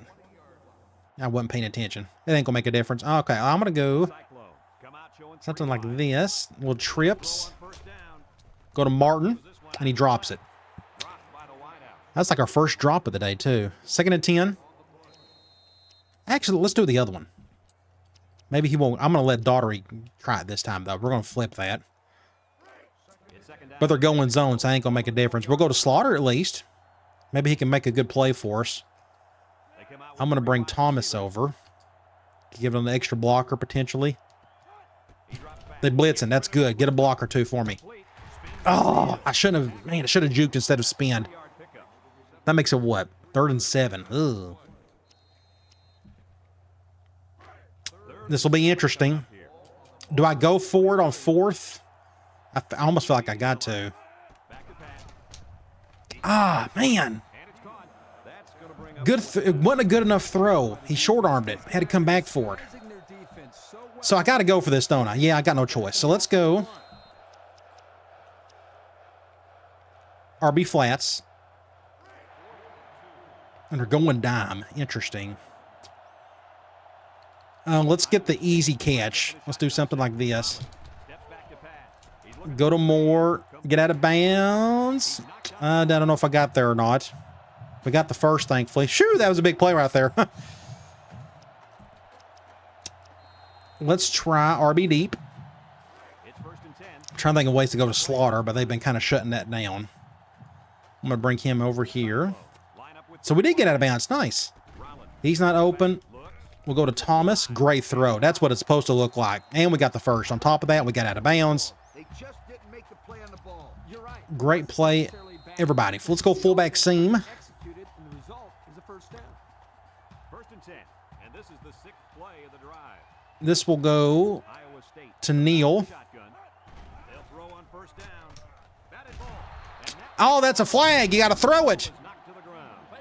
I wasn't paying attention. It ain't gonna make a difference. Okay, I'm gonna go something like this. Little trips. Go to Martin, and he drops it. That's like our first drop of the day, too. 2nd and 10. Actually, let's do the other one. Maybe he won't. I'm going to let Daughtery try it this time, though. We're going to flip that. But they're going zone, so I ain't going to make a difference. We'll go to Slaughter at least. Maybe he can make a good play for us. I'm going to bring Thomas over. Give him an extra blocker, potentially. They blitzing. That's good. Get a blocker, too, for me. Oh, I shouldn't have. Man, I should have juked instead of spinned. That makes it what? 3rd and 7. Ugh. This will be interesting. Do I go for it on 4th? I almost feel like I got to. Ah, man. Good. It wasn't a good enough throw. He short-armed it. Had to come back for it. So I got to go for this, don't I? Yeah, I got no choice. So let's go. RB flats. And they're going dime. Interesting. Let's get the easy catch. Let's do something like this. Go to Moore. Get out of bounds. I don't know if I got there or not. We got the first, thankfully. Shoo, that was a big play right there. Let's try RB deep. I'm trying to think of ways to go to Slaughter, but they've been kind of shutting that down. I'm going to bring him over here. So we did get out of bounds. Nice. He's not open. We'll go to Thomas. Great throw. That's what it's supposed to look like. And we got the first. On top of that, we got out of bounds. Great play. Everybody. Let's go fullback seam. This will go to Neal. Oh, that's a flag. You got to throw it.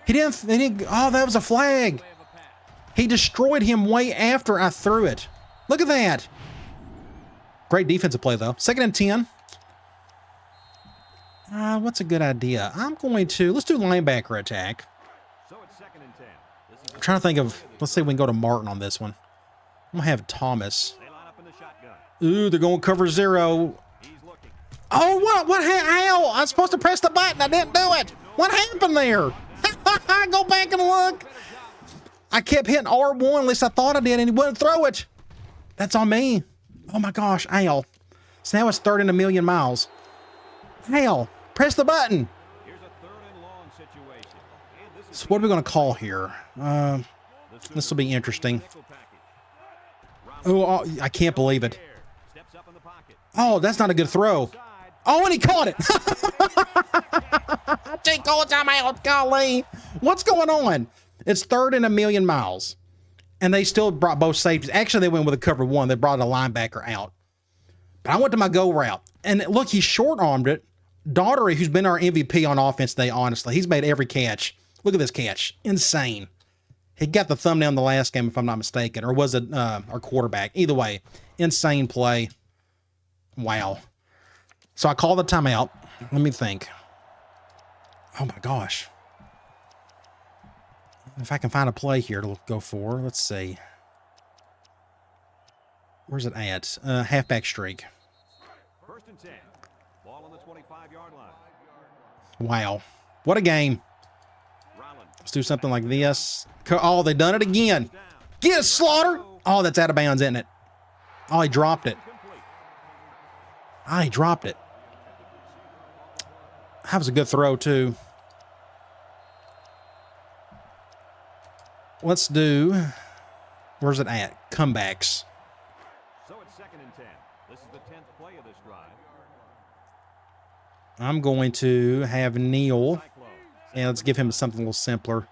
He didn't. Oh, that was a flag. He destroyed him way after I threw it. Look at that. Great defensive play, though. 2nd and 10. What's a good idea? I'm going to, let's do linebacker attack. I'm trying to think of, let's see if we can go to Martin on this one. I'm going to have Thomas. Ooh, they're going cover 0. Oh, what? How? I was supposed to press the button. I didn't do it. What happened there? Go back and look. I kept hitting R1, at least I thought I did, and he wouldn't throw it. That's on me. Oh my gosh, ow. So now it's 3rd and a million miles. Ow, press the button. So what are we going to call here? This will be interesting. Oh, I can't believe it. Oh, that's not a good throw. Oh, and he caught it. Golly. What's going on? It's 3rd and a million miles. And they still brought both safeties. Actually, they went with a cover one. They brought a linebacker out. But I went to my go route. And look, he short-armed it. Daughtery, who's been our MVP on offense today, honestly, he's made every catch. Look at this catch. Insane. He got the thumbnail in the last game, if I'm not mistaken. Or was it our quarterback? Either way, insane play. Wow. So I call the timeout. Let me think. Oh, my gosh. If I can find a play here to go for, let's see. Where's it at? Halfback streak. First and 10. Ball on the 25-yard line. Wow. What a game. Rollins. Let's do something like this. Oh, they done it again. Get it, Slaughter. Oh, that's out of bounds, isn't it? Oh, he dropped it. Complete. Ah, he dropped it. That was a good throw, too. Let's do, where's it at? Comebacks. So it's second and 10. This is the 10th play of this drive. I'm going to have Neal. Cyclone. Yeah, let's give him something a little simpler.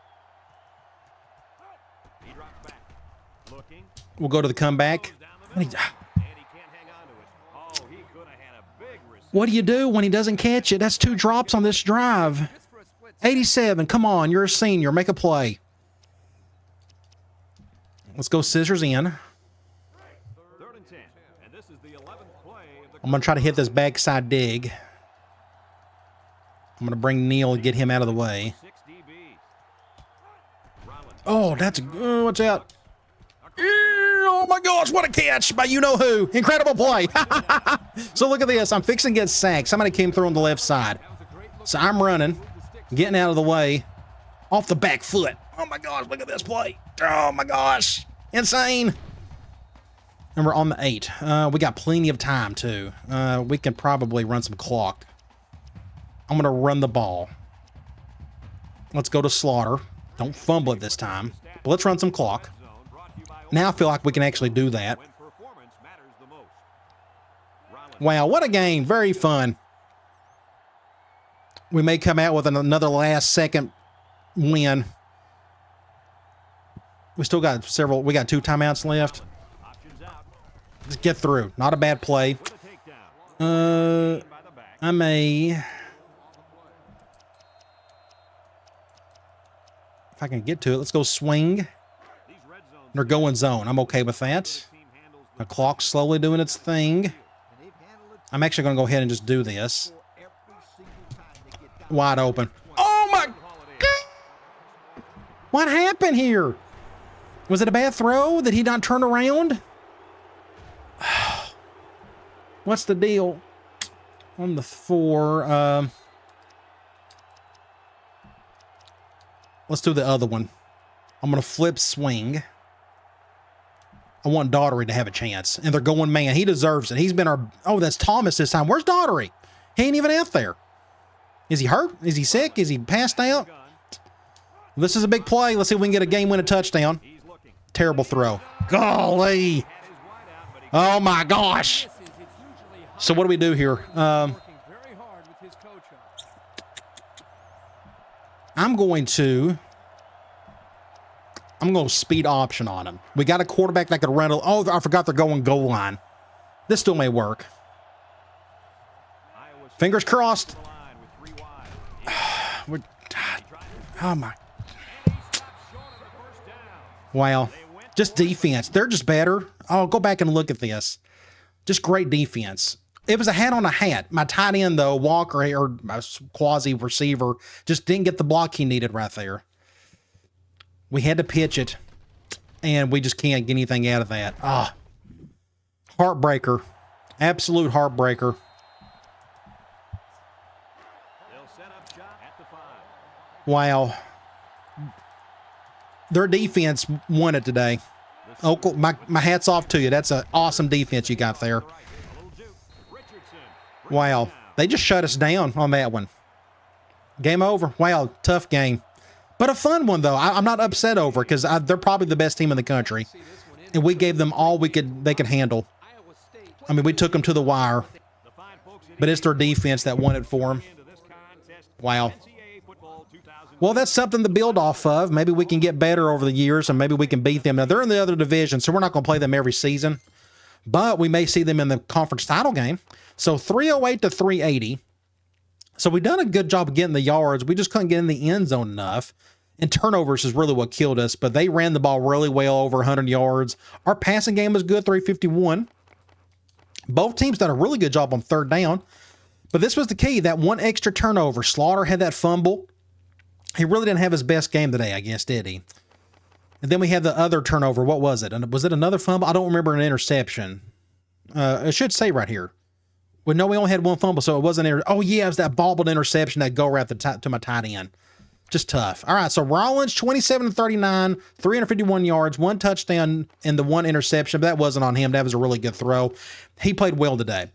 He drops back. Looking. We'll go to the comeback. Down the middle. And he can't hang on to it. Oh, he could have had a big receiver. What do you do when he doesn't catch it? That's 2 drops on this drive. 87, come on, you're a senior. Make a play. Let's go scissors in. Third and 10. And this is the 11th play of the I'm going to try to hit this backside dig. I'm going to bring Neal and get him out of the way. 6 DBs. Rollins. Oh, that's watch out. Oh my gosh, what a catch by you-know-who. Incredible play. So look at this. I'm fixing to get sacked. Somebody came through on the left side. So I'm running, getting out of the way, off the back foot. Oh my gosh, look at this play. Oh my gosh. Insane. And we're on the 8. We got plenty of time, too. We can probably run some clock. I'm going to run the ball. Let's go to Slaughter. Don't fumble it this time. But let's run some clock. Zone brought to you by Now I feel like we can actually do that. when performance matters the most. Rollins. Wow, what a game. Very fun. We may come out with another last-second win. We still got several. We got 2 timeouts left. Options out. Let's get through. Not a bad play. With a takedown. By the back. I may. If I can get to it, let's go swing. These red zones They're going zone. I'm okay with that. team handles The clock's slowly doing its thing. And they've handled it I'm actually going to go ahead and just do this. for every single time they get down. Wide open. Oh my God! What happened here? Was it a bad throw? Did he not turn around? What's the deal? On the 4. Let's do the other one. I'm going to flip swing. I want Daughtery to have a chance. And they're going man. He deserves it. He's been our... Oh, that's Thomas this time. Where's Daughtery? He ain't even out there. Is he hurt? Is he sick? Is he passed out? This is a big play. Let's see if we can get a game-winning touchdown. he's looking. Terrible throw. Golly. Had his wide out, but he Oh, my gosh. So what do we do here? Working very hard with his coach. I'm going to speed option on him. We got a quarterback that could run. Oh, I forgot they're going goal line. This still may work. Iowa State Fingers crossed. on the line with 3 wide. We're, oh, my. And he stops short of the first down. Wow. Just defense. They're just better. Oh, go back and look at this. Just great defense. It was a hat on a hat. My tight end, though, Walker, or my quasi receiver, just didn't get the block he needed right there. We had to pitch it, and we just can't get anything out of that. Ah, heartbreaker. Absolute heartbreaker. They'll set up shop at the 5. Wow. Their defense won it today. My hat's off to you. That's an awesome defense you got there. Right, a little juke. Richardson. Wow. They just shut us down on that one. Game over. Wow, tough game. But a fun one, though. I'm not upset over it because they're probably the best team in the country. And we gave them all they could handle. I mean, we took them to the wire. The fine folks at But it's their defense that won it for them. into this contest. Wow. NCAA football 2019. Well, that's something to build off of. Maybe we can get better over the years, and maybe we can beat them. Now, they're in the other division, so we're not going to play them every season, but we may see them in the conference title game. So 308 to 380. So we've done a good job of getting the yards. We just couldn't get in the end zone enough. And turnovers is really what killed us, but they ran the ball really well, over 100 yards. Our passing game was good, 351. Both teams done a really good job on third down, but this was the key, that one extra turnover. Slaughter had that fumble. He really didn't have his best game today, I guess, did he? And then we had the other turnover. What was it? Was it another fumble? I don't remember, an interception. It should say right here. Well, no, we only had one fumble, so it wasn't. Oh, yeah, it was that bobbled interception that go right to my tight end. Just tough. All right, so Rollins, 27-39, 351 yards, one touchdown, and the one interception. But that wasn't on him. That was a really good throw. He played well today.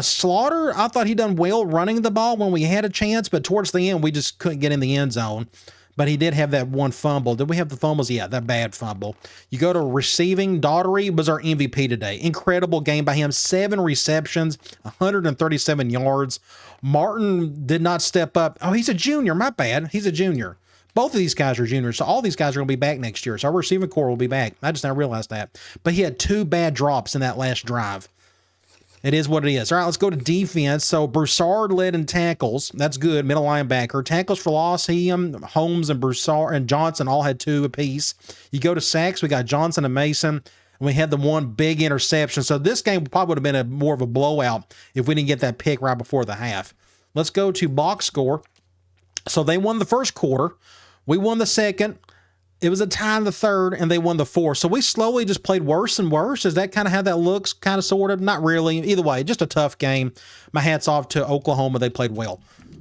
Slaughter, I thought he done well running the ball when we had a chance, but towards the end, we just couldn't get in the end zone. But he did have that one fumble. Did we have the fumbles? Yeah, that bad fumble. You go to receiving. Daughtery was our MVP today. Incredible game by him. 7 receptions, 137 yards. Martin did not step up. Oh, he's a junior. My bad. He's a junior. Both of these guys are juniors, so all these guys are going to be back next year. So our receiving core will be back. I just now realized that. But he had 2 bad drops in that last drive. It is what it is. All right, let's go to defense. So Broussard led in tackles. That's good. Middle linebacker. Tackles for loss, Holmes and Broussard and Johnson all had 2 apiece. You go to sacks, we got Johnson and Mason. And we had the one big interception. So this game probably would have been more of a blowout if we didn't get that pick right before the half. Let's go to box score. So they won the first quarter. We won the second. It was a tie in the third, and they won the fourth. So we slowly just played worse and worse. Is that kind of how that looks? Kind of, sort of? Not really. Either way, just a tough game. My hat's off to Oklahoma. They played well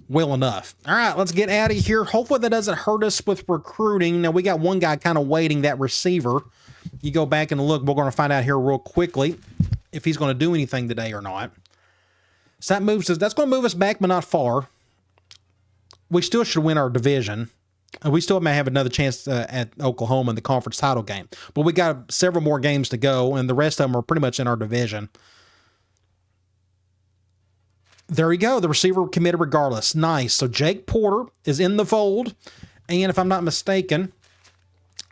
enough. All right, let's get out of here. Hopefully that doesn't hurt us with recruiting. Now, we got one guy kind of waiting, that receiver. You go back and look. We're going to find out here real quickly if he's going to do anything today or not. So that's going to move us back, but not far. We still should win our division. We still may have another chance at Oklahoma in the conference title game. But we got several more games to go, and the rest of them are pretty much in our division. There we go. The receiver committed regardless. Nice. So Jake Porter is in the fold. And if I'm not mistaken,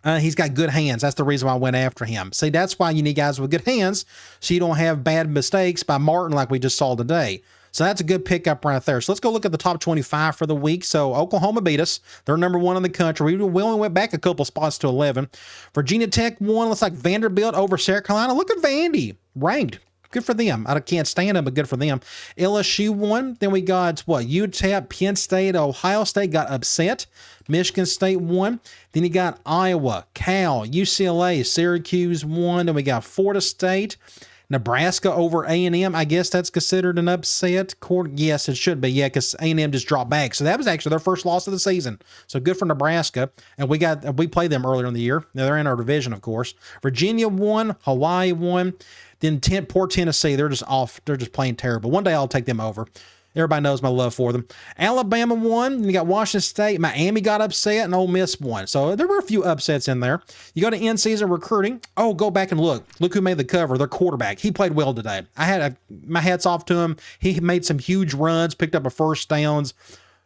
he's got good hands. That's the reason why I went after him. See, that's why you need guys with good hands, so you don't have bad mistakes by Martin like we just saw today. So that's a good pickup right there. So let's go look at the top 25 for the week. So Oklahoma beat us. They're number 1 in the country. We only went back a couple spots to 11. Virginia Tech won. Looks like Vanderbilt over South Carolina. Look at Vandy. Ranked. Good for them. I can't stand them, but good for them. LSU won. Then we got, UTEP, Penn State, Ohio State got upset. Michigan State won. Then you got Iowa, Cal, UCLA, Syracuse won. Then we got Florida State. Nebraska over A&M. I guess that's considered an upset. Yes, it should be. Yeah, because A&M just dropped back. So that was actually their first loss of the season. So good for Nebraska. And we played them earlier in the year. Now, they're in our division, of course. Virginia won. Hawaii won. Then poor Tennessee. They're just off. They're just playing terrible. One day I'll take them over. Everybody knows my love for them. Alabama won. And you got Washington State. Miami got upset, and Ole Miss won. So there were a few upsets in there. You go to in-season recruiting. Oh, go back and look. Look who made the cover. Their quarterback. He played well today. My hat's off to him. He made some huge runs, picked up a first downs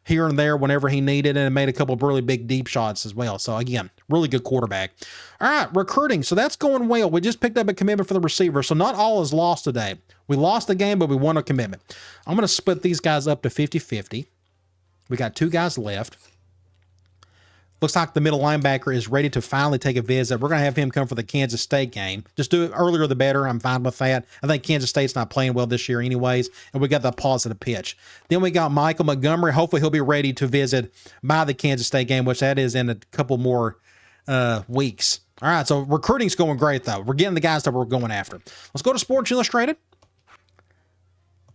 here and there whenever he needed, and made a couple of really big deep shots as well. So again, really good quarterback. All right, recruiting. So that's going well. We just picked up a commitment for the receiver. So not all is lost today. We lost the game, but we won a commitment. I'm going to split these guys up to 50-50. We got 2 guys left. Looks like the middle linebacker is ready to finally take a visit. We're going to have him come for the Kansas State game. Just do it earlier the better. I'm fine with that. I think Kansas State's not playing well this year anyways, and we got the positive pitch. Then we got Michael Montgomery. Hopefully he'll be ready to visit by the Kansas State game, which that is in a couple more weeks. All right, so recruiting's going great, though. We're getting the guys that we're going after. Let's go to Sports Illustrated.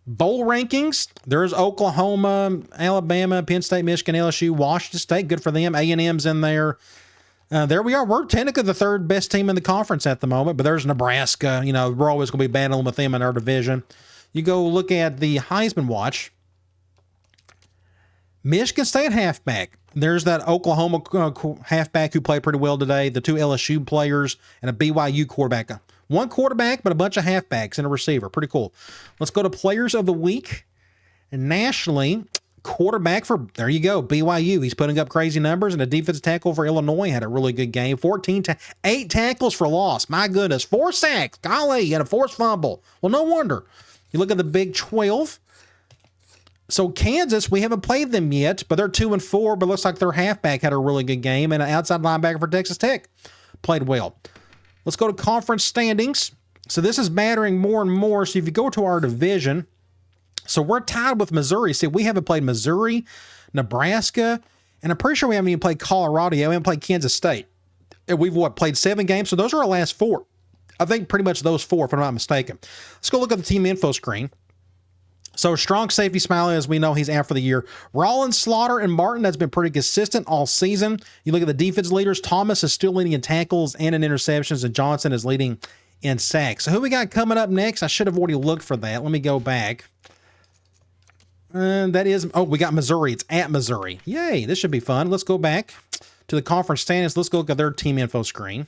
Bowl rankings. There's Oklahoma, Alabama, Penn State, Michigan, LSU, Washington State. Good for them. A&M's in there. There we are. We're technically the 3rd best team in the conference at the moment, but there's Nebraska. We're always going to be battling with them in our division. You go look at the Heisman Watch. Michigan State halfback. There's that Oklahoma halfback who played pretty well today. The 2 LSU players and a BYU quarterback. 1 quarterback, but a bunch of halfbacks and a receiver. Pretty cool. Let's go to Players of the Week. And nationally, quarterback for, there you go, BYU. He's putting up crazy numbers, and a defensive tackle for Illinois had a really good game. 8 tackles for loss. My goodness. 4 sacks. Golly, he had a forced fumble. Well, no wonder. You look at the Big 12. So Kansas, we haven't played them yet, but they're 2-4, but looks like their halfback had a really good game, and an outside linebacker for Texas Tech played well. Let's go to conference standings. So this is mattering more and more. So if you go to our division, so we're tied with Missouri. See, we haven't played Missouri, Nebraska, and I'm pretty sure we haven't even played Colorado yet. We haven't played Kansas State. And we've, played 7 games? So those are our last 4. I think pretty much those 4, if I'm not mistaken. Let's go look at the team info screen. So strong safety Smiley, as we know, he's out for the year. Rollins, Slaughter, and Martin, that's been pretty consistent all season. You look at the defense leaders. Thomas is still leading in tackles and in interceptions, and Johnson is leading in sacks. So who we got coming up next? I should have already looked for that. Let me go back. That is, we got Missouri. It's at Missouri. Yay, this should be fun. Let's go back to the conference standings. Let's go look at their team info screen.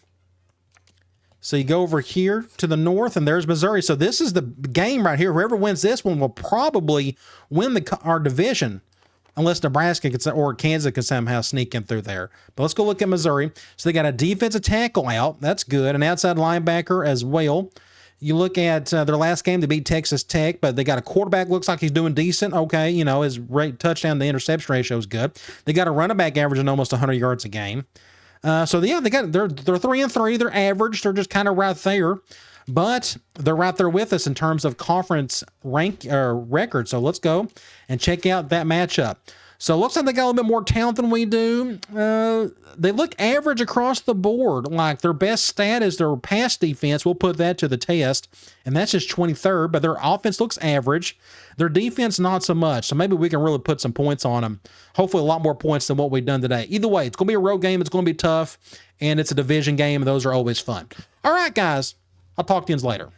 So you go over here to the north, and there's Missouri. So this is the game right here. Whoever wins this one will probably win our division, unless Nebraska or Kansas can somehow sneak in through there. But let's go look at Missouri. So they got a defensive tackle out. That's good. An outside linebacker as well. You look at their last game, they beat Texas Tech, but they got a quarterback, looks like he's doing decent. Okay, you know, his touchdown to interception ratio is good. They got a running back averaging almost 100 yards a game. So yeah, they're 3-3. They're average. They're just kind of right there, but they're right there with us in terms of conference record. So let's go and check out that matchup. So it looks like they got a little bit more talent than we do. They look average across the board. Like their best stat is their pass defense. We'll put that to the test, and that's just 23rd. But their offense looks average. Their defense, not so much. So maybe we can really put some points on them. Hopefully a lot more points than what we've done today. Either way, it's going to be a road game. It's going to be tough, and it's a division game, and those are always fun. All right, guys. I'll talk to you later.